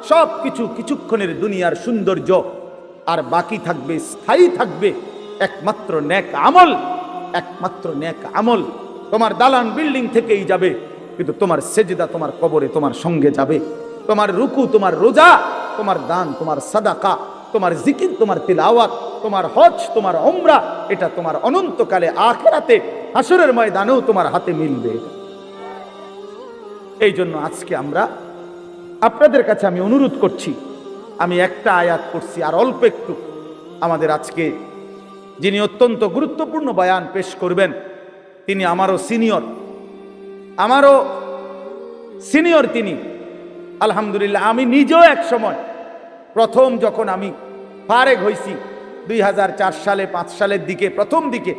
সবকিছু কিছুক্ষণের দুনিয়ার সৌন্দর্য, আর বাকি থাকবে, স্থায়ী থাকবে একমাত্র নেক আমল, একমাত্র নেক আমল। তোমার দালান বিল্ডিং থেকেই যাবে, কিন্তু তোমার সেজদা তোমার কবরে তোমার সঙ্গে যাবে। তোমার রুকু, তোমার রোজা, তোমার দান, তোমার সাদাকা, তোমার জিকির, তোমার তিলাওয়াত, তোমার হজ, তোমার উমরা, এটা তোমার অনন্তকালে আখিরাতে হাসরের ময়দানেও তোমার হাতে মিলবে। এই জন্য আজকে আমরা আপনাদের কাছে আমি অনুরোধ করছি, আমি একটা আয়াত করছি আর অল্প একটু। আমাদের আজকে যিনি অত্যন্ত গুরুত্বপূর্ণ বয়ান পেশ করবেন, তিনি আমারও সিনিয়র তিনি। আলহামদুলিল্লাহ, আমি নিজেও এক সময় প্রথম যখন আমি ফারেগ হয়েছি 2004 সালে, 5 সালের দিকে, প্রথম দিকে,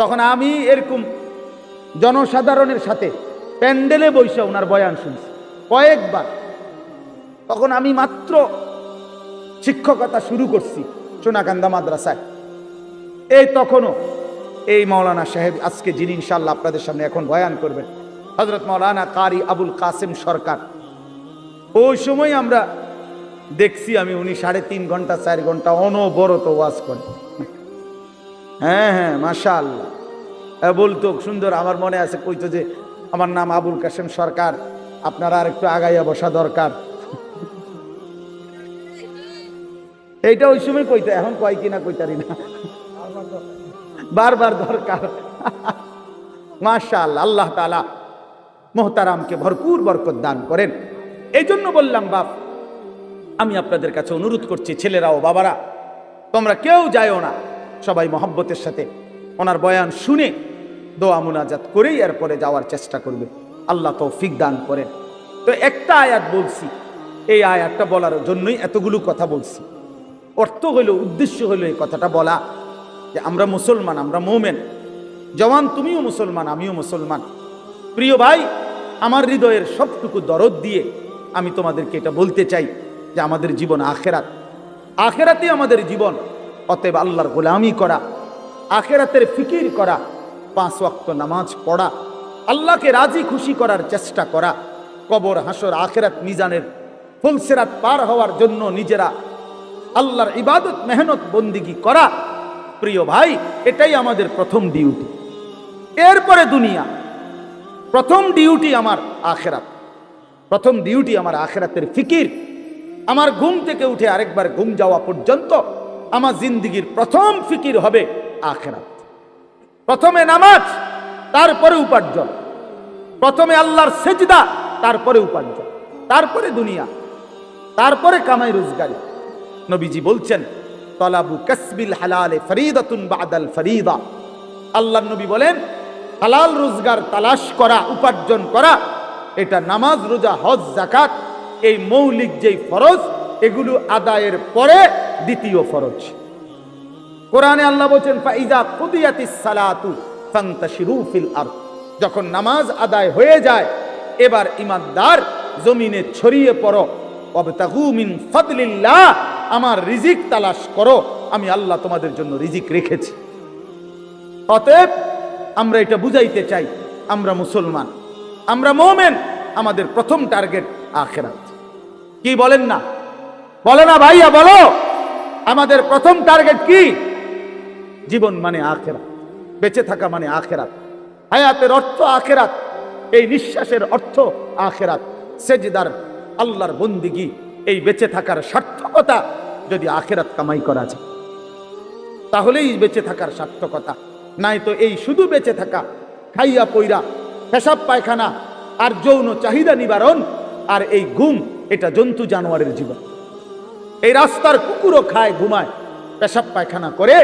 তখন আমি এরকম জনসাধারণের সাথে প্যান্ডেলে বসে ওনার বয়ান শুনছি কয়েকবার। তখন আমি মাত্র শিক্ষকতা শুরু করছি সোনাকান্দা মাদ্রাসায়। এই তখনও এই মাওলানা সাহেব, আজকে যিনি ইনশাআল্লাহ আপনাদের সামনে এখন বয়ান করবেন, হযরত মাওলানা কারি আবুল কাসেম সরকার, ওই সময় আমরা দেখছি আমি উনি 3.5 ঘন্টা 4 ঘন্টা অনবরত ওয়াজ করেন। হ্যাঁ হ্যাঁ, মাশাআল্লাহ বলতো সুন্দর। আমার মনে আছে, কইতো যে আমার নাম আবুল কাসেম সরকার, আপনারা আর একটু আগাইয়া বসা দরকার। এইটা ওই সময় কইতো, এখন কয় কিনা কইতারি না, বারবার দরকার। মাশাআল্লাহ, আল্লাহ তাআলা মোহতারামকে ভরপুর বরকত দান করেন। এই জন্য বললাম, বাপ, আমি আপনাদের কাছে অনুরোধ করছি, ছেলেরাও বাবারা, তোমরা কেউ যায়ও না, সবাই মহব্বতের সাথে ওনার বয়ান শুনে দোয়া মুনাজাত করেই এরপরে যাওয়ার চেষ্টা করবে। আল্লাহ তৌফিক দান করেন। তো একটা আয়াত বলছি, এই আয়াতটা বলার জন্যই এতগুলো কথা বলছি। অর্থ হইল, উদ্দেশ্য হইল এই কথাটা বলা যে আমরা মুসলমান, আমরা মোমেন। জওয়ান, তুমিও মুসলমান, আমিও মুসলমান। প্রিয় ভাই, আমার হৃদয়ের সবটুকু দরদ দিয়ে আমি তোমাদেরকে এটা বলতে চাই যে আমাদের জীবন আখেরাত, আখেরাতে আমাদের জীবন। অতএব আল্লাহর গোলামি করা, আখেরাতের ফিকির করা, 5 ওয়াক্ত নামাজ পড়া, আল্লাহকে রাজি খুশি করার চেষ্টা করা, কবর হাসর আখেরাত মিজানের ফুলসিরাত পার হওয়ার জন্য নিজেরা আল্লাহর ইবাদত মেহনত বন্দিগি করা। প্রিয় ভাই, এটাই আমাদের প্রথম ডিউটি। এরপরে দুনিয়া। প্রথম ডিউটি আমার আখেরাত, প্রথম ডিউটি আমার আখেরাতের ফিকির। আমার ঘুম থেকে উঠে আরেকবার ঘুম যাওয়া পর্যন্ত আমার জিন্দিগির প্রথম ফিকির হবে আখেরাত। প্রথমে নামাজ, তারপরে উপার্জন। প্রথমে আল্লাহর সেজদা, তারপরে উপার্জন, তারপরে দুনিয়া, তারপরে কামাই রোজগারি। নবীজি বলছেন, তলাবু কাসবিল হালালে ফরিদাতুন বাদাল ফরিদা। আল্লাহর নবী বলেন, হালাল রোজগার তালাশ করা, উপার্জন করা, এটা নামাজ, রোজা, হজ, যাকাত, এই মৌলিক যেই ফরজ, এগুলো আদায়ের পরে দ্বিতীয় ফরজ। কোরআনে আল্লাহ বলেন, ফাইজা কুদিয়াতিস সালাতু ফান্তাশিরু ফিল আরদ। যখন নামাজ আদায় হয়ে যায়, এবার ইমানদার জমিনে ছড়িয়ে পড়ো। ওয়াবতাগু মিন ফাদলিল্লাহ, আমার রিজিক তালাশ করো, আমি আল্লাহ তোমাদের জন্য রিজিক রেখেছি। অতএব আমরা এটা বুঝাইতে চাই, আমরা মুসলমান, আমরা মুমিন, আমাদের প্রথম টার্গেট আখিরাত। কি বলেন না? বলে না ভাইয়া, বলো, আমাদের প্রথম টার্গেট কি? জীবন মানে আখিরাত, বেঁচে থাকা মানে আখিরাত, হায়াতের অর্থ আখিরাত, এই নিঃশ্বাসের অর্থ আখিরাত। সেজদার আল্লাহর বন্দিগি, এই বেঁচে থাকার সার্থকতা যদি আখিরাত কামাই করা যায়, তাহলেই বেঁচে থাকার সার্থকতা। নাই তো এই শুধু বেঁচে থাকা, খাইয়া পইরা, পেশাব পায়খানা আর যৌন চাহিদা নিবারণ, আর এই ঘুম, এটা জন্তু জানোয়ারের জীবন। এই রাস্তার কুকুরও খায়, ঘুমায়, পেশাব পায়খানা করে,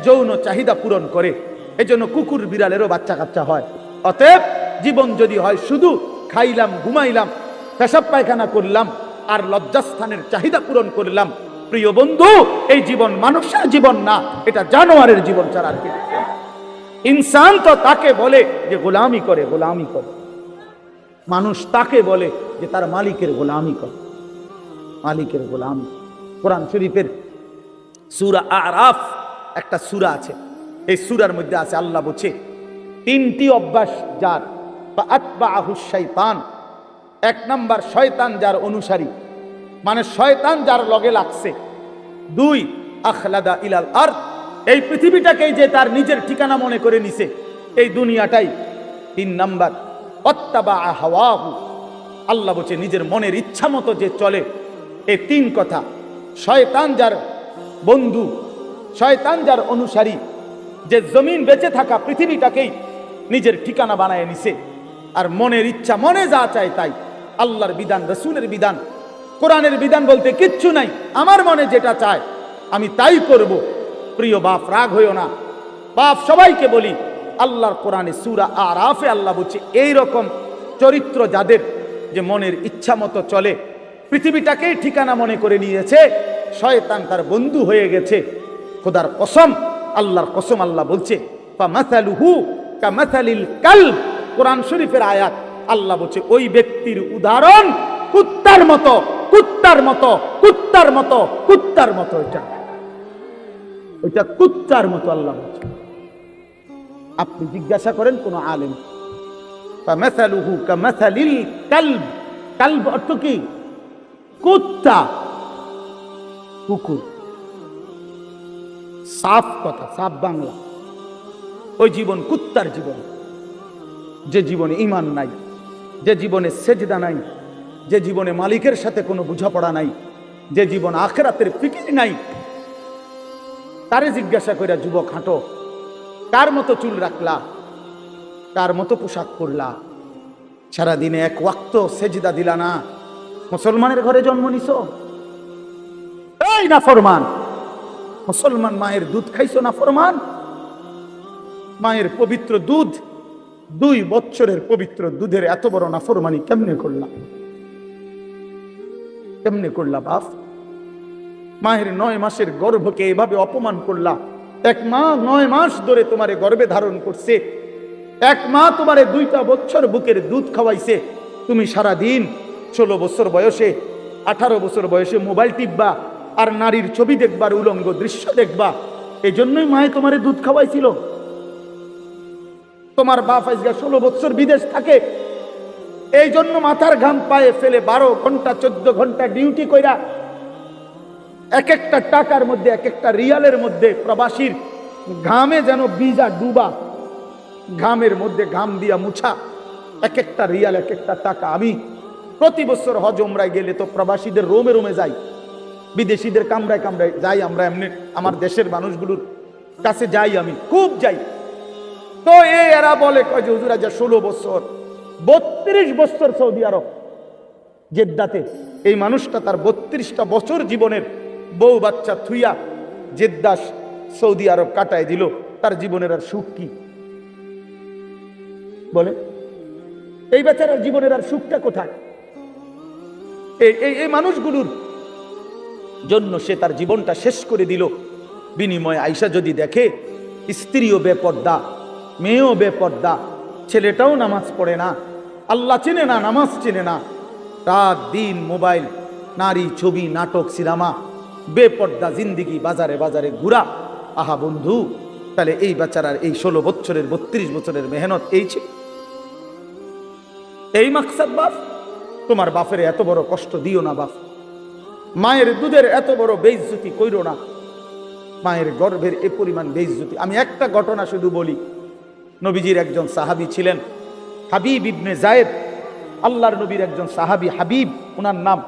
যৌন চাহিদা পূরণ করে। এজন্য কুকুর বিড়ালেরও বাচ্চা কাচ্চা হয়। অতএব জীবন যদি হয় শুধু খাইলাম, ঘুমাইলাম, পেশাব পায়খানা করলাম আর লজ্জাস্থানের চাহিদা পূরণ করলাম, প্রিয় বন্ধু, এই জীবন মানুষের জীবন না, এটা জানোয়ারের জীবন ছাড়া আর কিছু না। ইনসান তো তাকে বলে যে গোলামি করে, গোলামি করে। মানুষ তাকে বলে যে তার মালিকের গোলামি করে, মালিকের গোলামি। কোরআন শরীফের সূরা আরাফ একটা সূরা আছে, এই সূরার মধ্যে আছে, আল্লাহ বলছে 3টি অভ্যাস যার, বা আতবাহু শাইতান। 1 নাম্বার, শয়তান যার অনুসারী, মানে শয়তান যার লগে লাগছে। 2, আখলাদা ইলাল আরদ, এই পৃথিবীটাকেই যে তার নিজের ঠিকানা মনে করে নিছে, এই দুনিয়াটাই। 3 নাম্বার, ওয়াত্তাবা হাওয়াহু, আল্লাহ বলছে নিজের মনের ইচ্ছা মতো যে চলে। এই 3 কথা, শয়তান যার বন্ধু, শয়তান যার অনুসারী, যে জমিন বেঁচে থাকা পৃথিবীটাকেই নিজের ঠিকানা বানায় নিছে, আর মনের ইচ্ছা, মনে যা চায় তাই। আল্লাহর বিধান, রাসূলের বিধান, কোরআনের বিধান বলতে কিচ্ছু নাই, আমার মনে যেটা চায় আমি তাই করব। প্রিয় বাপ, রাগ হইও না, বাপ সবাইকে বলি, আল্লাহর কোরআনে সূরা আরাফে আল্লাহ বলছে এইরকম চরিত্র যাদের, যে মনের ইচ্ছা মতো চলে, পৃথিবীটাকেই ঠিকানা মনে করে নিয়েছে, শয়তান তার বন্ধু হয়ে গেছে। খোদার কসম, আল্লাহর কসম, আল্লাহ বলছে ফামাসালুহু কামাসালিল কালব। কোরআন শরীফের আয়াত, আল্লাহ বলছে ওই ব্যক্তির উদাহরণ কুত্তার মতো, কুত্তার মতো, কুত্তার মতো, কুত্তার মতো। ওইটা কুত্তার মতো আল্লাহ বলছে। আপনি জিজ্ঞাসা করেন কোন আলেম, ফামাসালুহু কামাসালিল কালব। কালব অর্থ কি? কুত্তা, কুকুর। সাফ কথা, সাফ বাংলা। ওই জীবন কুত্তার জীবন, যে জীবনে ঈমান নাই, যে জীবনে সেজদা নাই, যে জীবনে মালিকের সাথে কোনো বোঝাপড়া নাই, যে জীবন আখিরাতের ফিকির নাই। তারে জিজ্ঞাসা কইরা, যুবক হাঁটো, কার মতো চুল রাখলা, কার মতো পোশাক পরলা, সারাদিনে 1 ওয়াক্ত সেজদা দিলা না, মুসলমানের ঘরে জন্ম নিছো? এই নাফরমান, মুসলমান মায়ের দুধ খাইছো নাফরমান? মায়ের পবিত্র দুধ 2 বছরের পবিত্র দুধের এত বড় নাফরমানি কেমনে করলাম? কেমনে করলা বাপ? মায়ের 9 মাসের গর্ভকে এভাবে অপমান করলা। এক মা 9 মাস ধরে তোমারে গর্ভে ধারণ করছে, এক মা তোমারে 2টা বছর বুকের দুধ খাওয়াইছে। তুমি সারা দিন 16 বছর বয়সে 18 বছর বয়সে মোবাইল টিপবা আর নারীর ছবি দেখবার, উলঙ্গ দৃশ্য দেখবা। এই জন্যই মায়ে তোমারে দুধ খাওয়াইছিল। তোমার বাপ আজকে 16 বছর বিদেশ থাকে, এই জন্য মাথার ঘাম পায়ে ফেলে 12 ঘন্টা 14 ঘন্টা ডিউটি কইরা এক একটা টাকার মধ্যে, এক একটা রিয়ালের মধ্যে প্রবাসীর ঘামে যেন বিজা ডুবা, ঘামের মধ্যে ঘাম দিয়া মুছা, এক একটা রিয়াল এক একটা টাকা। আমি প্রতি বছর হজ উমরায় গেলে তো প্রবাসীদের রোমে রোমে যাই, বিদেশিদের কামরায় কামরায় যাই। আমরা এমনি আমার দেশের মানুষগুলোর কাছে যাই, আমি খুব যাই। তো এরা বলে কয় যে হুজুর আজ 16 বছর 32 বছর সৌদি আরব জেদ্দাতে। এই মানুষটা তার 32টা বছর জীবনের বউ বাচ্চা থুইয়া জেদ্দা সৌদি আরব কাটায় দিল। তার জীবনের আর সুখ কি বলে? এই বেচারার জীবনের আর সুখটা কোথায়? এই মানুষগুলোর জন্য সে তার জীবনটা শেষ করে দিল। বিনিময়ে আইসা যদি দেখে স্ত্রীও বেপর্দা, মেয়েও বেপর্দা, ছেলেটাও নামাজ পড়ে না, আল্লাহ চেনে না, নামাজ চেনে না, রাত দিন মোবাইল, নারী, ছবি, নাটক, সিনেমা, বেপর্দা জিন্দিগি, বাজারে বাজারে ঘুরা। আহা বন্ধু, তাহলে এই বেচারার এই 16 বছরের 32 বছরের মেহনত এই ছিল, এই মাকসাদ। বাপ, তোমার বাপের এত বড় কষ্ট দিও না বাপ। মায়ের দুধের এত বড় বেইজ্জতি কইরো না। মায়ের গর্ভের এ পরিমাণ বেইজ্জতি। আমি একটা ঘটনা শুধু বলি। নবীজির একজন সাহাবী ছিলেন হাবিব ইবনে জায়েদ, আল্লাহর নবীর একজন সাহাবী হাবিব ওনার নাম।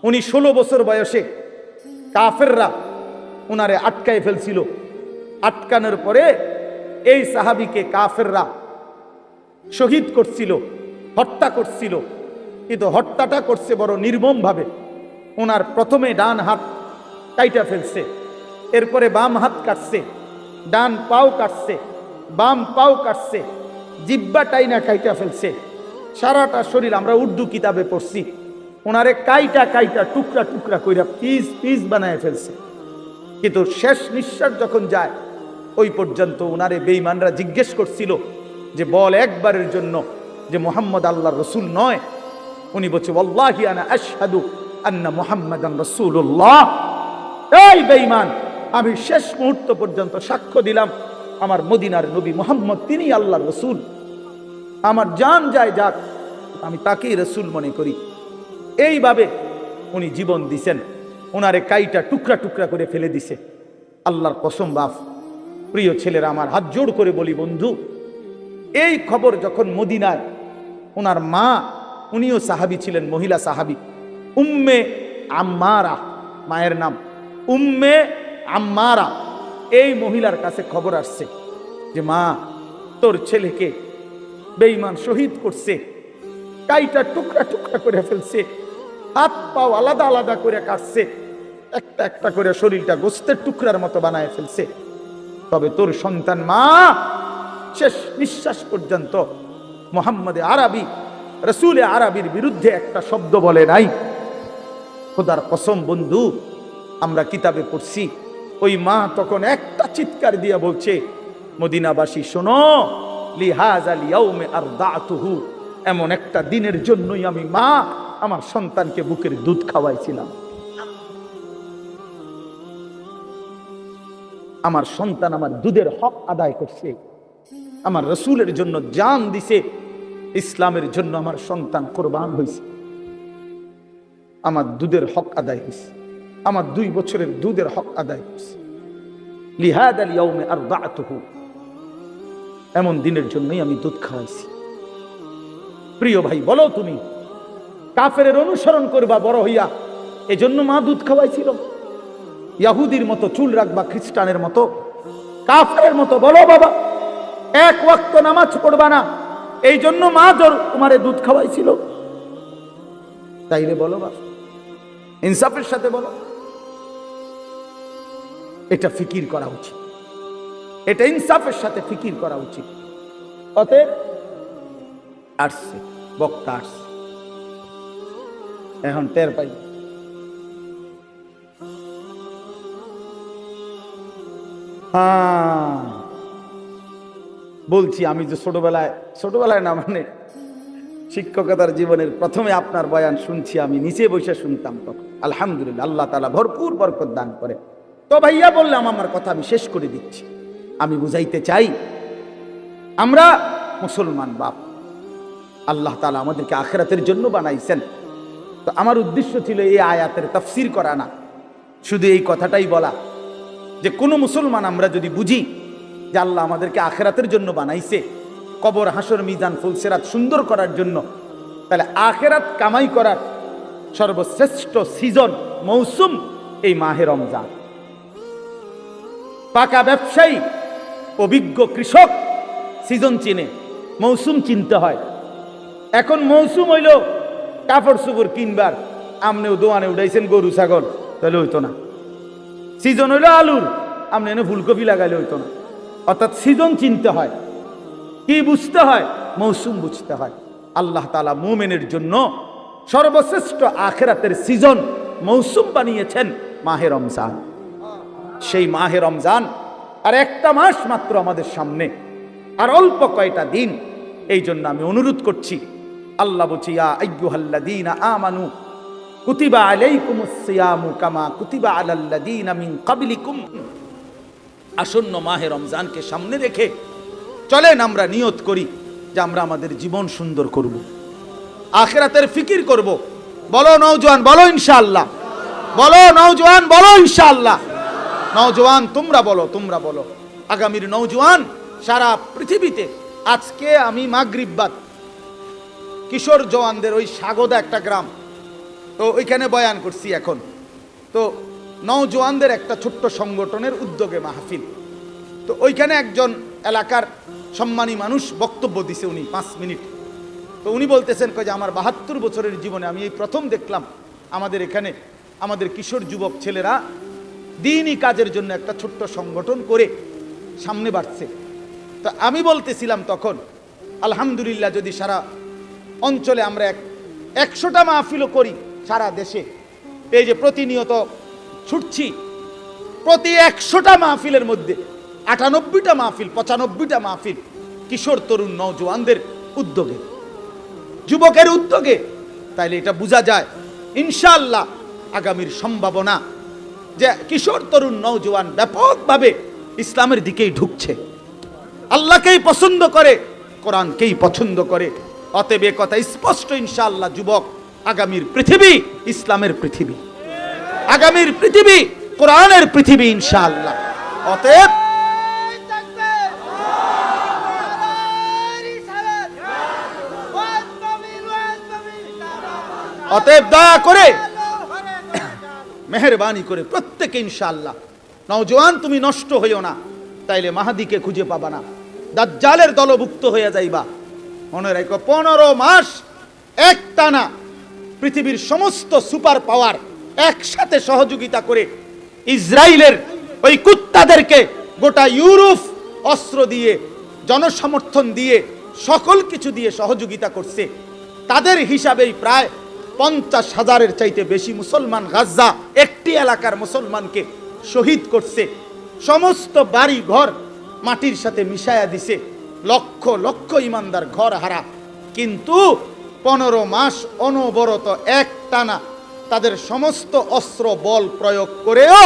উনি 16 বছর বয়সে কাফেররা উনারে আটকায় ফেলছিল। আটকানোর পরে এই সাহাবীকে কাফেররা শহীদ করছিল, হত্যা করছিল। কিন্তু হত্যাটা করছে বড় নির্মম ভাবে। ওনার প্রথমে ডান হাত কাইটা ফেলছে, এরপরে বাম হাত কাটছে, ডান পাও কাটছে, বাম পাও কাটছে, জিব্বা টাইনা কাইটা ফেলছে, সারাটা শরীর। আমরা উর্দু কিতাবে পড়ছি, ওনারে কাইটা কাইটা টুকরা টুকরা কইরা পিস পিস বানায় ফেলছে। কিন্তু শেষ নিঃশ্বাস যখন যায়, ওই পর্যন্ত ওনারে বেঈমানরা জিজ্ঞেস করছিল যে বল একবারের জন্য যে মুহাম্মদ আল্লাহর রাসূল নয়। উনি বলছে ওয়াল্লাহি আনা আশহাদু আন্না মুহাম্মাদান রাসূলুল্লাহ। এই বেঈমান, আমি শেষ মুহূর্ত পর্যন্ত সাক্ষ্য দিলাম আমার মদিনার নবী মুহাম্মদ তিনি আল্লাহর রাসূল। আমার জান যায় যাক, আমি তাকেই রাসূল মনে করি। এইভাবে উনি জীবন দিছেন। ওনারে কাইটা টুকরা টুকরা করে ফেলে দিছে। আল্লাহর কসম বাপ, প্রিয় ছেলেরা, আমার হাত জোড় করে বলি বন্ধু, এই খবর যখন মদিনায় ওনার মা, উনিও সাহাবী ছিলেন, মহিলা সাহাবী, উম্মে আম্মারা মায়ের নাম, উম্মে আম্মারা, এই মহিলার কাছে খবর আসছে যে মা, তোর ছেলেকে বেঈমান শহীদ করছে, কাইটা টুকরা টুকরা করে ফেলছে, হাত পাও আলাদা আলাদা করে কাটছে, একটা একটা করে শরীরটা গোস্তের টুকরার মতো বানায় ফেলছে। তবে তোর সন্তান মা শেষ নিঃশ্বাস পর্যন্ত মুহাম্মদে আরবি, রাসূলে আরবির বিরুদ্ধে একটা শব্দ বলে নাই। খোদার কসম বন্ধু, আমরা কিতাবে পড়ছি, ওই মা তখন একটা চিৎকার দিয়া বলছে, মদিনাবাসী শোনো, লিহাযাল ইয়াউমে আরদাতুহু, এমন একটা দিনের জন্যই আমি মা আমার সন্তানকে বুকের দুধ খাওয়াইছিলাম। আমার সন্তান আমার দুধের হক আদায় করছে, আমার রাসূলের জন্য জান দিছে, ইসলামের জন্য আমার সন্তান কুরবান হয়েছে, আমার দুধের হক আদায় হয়েছে, আমার 2 বছরের দুধের হক আদায় হয়েছে। লিহাযাল ইয়াউমে আরদাতুহু, এমন দিনের জন্যই আমি দুধ খাওয়াইছি। প্রিয় ভাই, বলো তুমি কাফেরের অনুসরণ করবা বড় হইয়া, এজন্য মা দুধ খাওয়াইছিল? ইহুদির মতো চুল রাখবা, খ্রিস্টানের মতো, কাফেরের মতো? বলো বাবা, 1 ওয়াক্ত নামাজ পড়বা না, এই জন্য মা তোমারে দুধ খাওয়াইছিল? তাইলে বলো বাবা, ইনসাফের সাথে বলো। এটা ফিকির করা উচিত, এটা ইনসাফের সাথে ফিকির করা উচিত। অতএব আসছে, বক্তা আসছে, এখন টের পাই। হ্যাঁ, বলছি আমি যে ছোটবেলায় না মানে শিক্ষকতার জীবনের প্রথমে আপনার বয়ান শুনছি, আমি নিচে বসে শুনতাম তখন। আলহামদুলিল্লাহ, আল্লাহ তাআলা ভরপুর বরকত দান করে। তো ভাইয়া বললাম, আমার কথা আমি শেষ করে দিচ্ছি। আমি বুঝাইতে চাই, আমরা মুসলমান বাপ, আল্লাহ তাআলা আমাদেরকে আখিরাতের জন্য বানাইছেন। তো আমার উদ্দেশ্য ছিল এই আয়াতের তাফসীর করা না, শুধু এই কথাটাই বলা যে কোনো মুসলমান আমরা যদি বুঝি যে আল্লাহ আমাদেরকে আখিরাতের জন্য বানাইছে, কবর, হাসর, মিজান, ফুলসিরাত সুন্দর করার জন্য, তাহলে আখিরাত কামাই করার সর্বশ্রেষ্ঠ সিজন, মৌসুম এই মাহে রমজান। পাকা ব্যবসায়ী, অভিজ্ঞ কৃষক সিজন চিনে, মৌসুম চিনতে হয়। এখন মৌসুম হইল কাপড় চোপড় কিনবার, আমনেও দোয়ানে উঠাইছেন গরু ছাগল, তাহলে হইতো না। সিজন হইল আলুর, আপনি এনে ফুলকপি লাগাইলে হইতো না। অর্থাৎ সিজন চিনতে হয়। কি বুঝতে হয়? মৌসুম বুঝতে হয়। আল্লাহ তাআলা মুমিনের জন্য সর্বশ্রেষ্ঠ আখিরাতের সিজন, মৌসুম বানিয়েছেন মাহে রমজান। সেই মাহে রমজান আর একটা মাস মাত্র আমাদের সামনে, আর অল্প কয়টা দিন। এই জন্য আমি অনুরোধ করছি, আল্লাহ বলছি, ইয়া আইয়ুহাল্লাযীনা আমানু কুতিবা আলাইকুমুস সিয়ামু কামা কুতিবা আলাল্লাযীনা মিন ক্বাবলিকুম। আসন্ন মাহে রমজানকে সামনে রেখে চলেন আমরা নিয়ত করি যে আমরা আমাদের জীবন সুন্দর করব, আখিরাতের ফিকির করব। বলো নওজোয়ান, বলো ইনশাআল্লাহ। বলো নওজোয়ান, বলো ইনশাআল্লাহ। নওজোয়ান তোমরা বলো, তোমরা বলো। আগামীর নওজোয়ান সারা পৃথিবীতে। আজকে আমি মাগরিব বাদ কিশোর জওয়ানদের ওই সাগদা একটা গ্রাম, তো ওইখানে বয়ান করছি। এখন তো নওজোয়ানদের একটা ছোট্ট সংগঠনের উদ্যোগে মাহফিল। তো ওইখানে একজন এলাকার সম্মানী মানুষ বক্তব্য দিছে, উনি 5 মিনিট। তো উনি বলতেছেন যে আমার 72 বছরের জীবনে আমি এই প্রথম দেখলাম আমাদের এখানে আমাদের কিশোর যুবক ছেলেরা দ্বীনি কাজের জন্য একটা ছোট্ট সংগঠন করে সামনে বাড়ছে। তো আমি বলতেছিলাম তখন, আলহামদুলিল্লাহ, যদি সারা অঞ্চলে আমরা 100টা মাহফিলও করি সারা দেশে, এই যে প্রতিনিয়ত ছুটছি, প্রতি 100টা মাহফিলের মধ্যে 98টা মাহফিল, 95টা মাহফিল কিশোর তরুণ নওজোয়ানদের উদ্যোগে, যুবকের উদ্যোগে, তাইলে এটা বোঝা যায় ইনশাআল্লাহ আগামীর সম্ভাবনা যে কিশোর তরুণ নওজোয়ান ব্যাপকভাবে ইসলামের দিকেই ঢুকছে, আল্লাহকেই পছন্দ করে, কোরআনকেই পছন্দ করে। অতএব এ কথা স্পষ্ট, ইনশাআল্লাহ যুবক, আগামীর পৃথিবী ইসলামের পৃথিবী, আগামীর পৃথিবী কোরআনের পৃথিবী ইনশাআল্লাহ। অতএব দয়া করে, মেহেরবানি করে প্রত্যেকে ইনশাআল্লাহ, নওজোয়ান তুমি নষ্ট হইও না, তাইলে মাহাদিকে খুঁজে পাবা না, দাজ্জালের দলভুক্ত হয়ে যাইবা। মনে রাখো, 15 মাস একটানা পৃথিবীর সমস্ত সুপার পাওয়ার একসাথে সহযোগিতা করে ইসরায়েলের ওই কুত্তাদেরকে গোটা ইউরোপ অস্ত্র দিয়ে, জনসমর্থন দিয়ে, সকল কিছু দিয়ে সহযোগিতা করছে। তাদের হিসাবেই প্রায় 50,000-এর চাইতে বেশি মুসলমান গাজ্জা একটি এলাকার মুসলমানকে শহীদ করছে। সমস্ত বাড়ি ঘর মাটির সাথে মিশায়া দিছে, লক্ষ লক্ষ ইমানদার ঘর হারা। কিন্তু 15 মাস অনবরত একটানা তাদের সমস্ত অস্ত্র বল প্রয়োগ করেও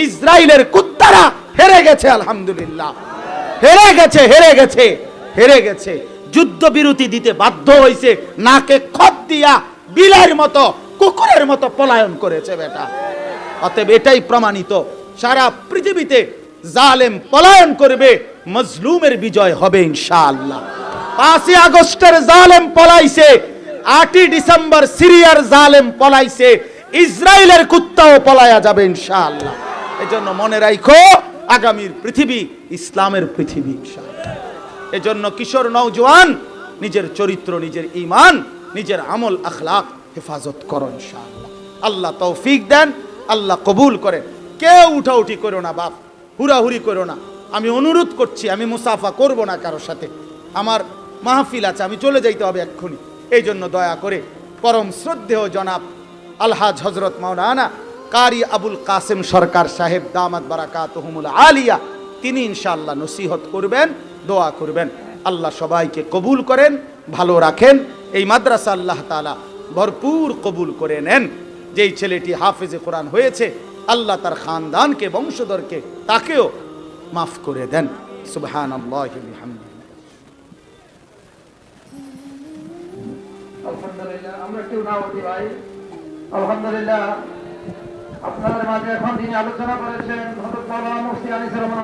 ইসরায়েলের কুত্তারা হেরে গেছে। আলহামদুলিল্লাহ, হেরে গেছে, হেরে গেছে, হেরে গেছে। যুদ্ধবিরতি দিতে বাধ্য হয়েছে, নাকে খত দিয়া বিলের মতো, কুকুরের মতো পলায়ন করেছে বেটা। অতএব এটাই প্রমাণিত, সারা পৃথিবীতে জালেম পলায়ন করবে, মজলুমের বিজয় হবে ইনশাআল্লাহ। 5 আগস্টের জালেম পলাইছে, 8 ডিসেম্বর সিরিয়ার জালেম পলাইছে, ইসরায়েলের কুত্তাও পলায়া যাবে ইনশাআল্লাহ। এজন্য মনে রাখো, আগামীর পৃথিবী ইসলামের পৃথিবী ইনশাআল্লাহ। এজন্য কিশোর নওজোয়ান নিজের চরিত্র, নিজের ঈমান, নিজের আমল আখলাক হেফাজত করো ইনশাআল্লাহ। আল্লাহ তৌফিক দেন, আল্লাহ কবুল করেন। কেউ উঠাউঠি করো না বাপ, হুড়াহুড়ি করো না। আমি অনুরোধ করছি, আমি মুসাফা করব না কারোর সাথে। আমার মাহফিল আছে, আমি চলে যাইতে হবে এক্ষুনি। এই জন্য দয়া করে পরম শ্রদ্ধেয় জনাব আলহাজ হজরত মাওলানা কারি আবুল কাসেম সরকার সাহেব দামাত বারাকাতুহুমুল আলিয়া, তিনি ইনশাআল্লাহ নসিহত করবেন, দোয়া করবেন। আল্লাহ সবাইকে কবুল করেন, ভালো রাখেন। এই মাদ্রাসা আল্লাহ তাআলা ভরপুর কবুল করে নেন। যেই ছেলেটি হাফেজে কোরআন হয়েছে, আল্লাহ তার খানদানকে, বংশধরকে, তাকেও মাফ করে দেন। সুবহানাল্লাহি ওয়া বিহামদিহি। আলহামদুলিল্লাহ, আমরা কেউ না বলি ভাই, আলহামদুলিল্লাহ আপনাদের মাঝে এখন যিনি আলোচনা করেছেন হযরত মাওলানা মুফতি আনিসুর রহমান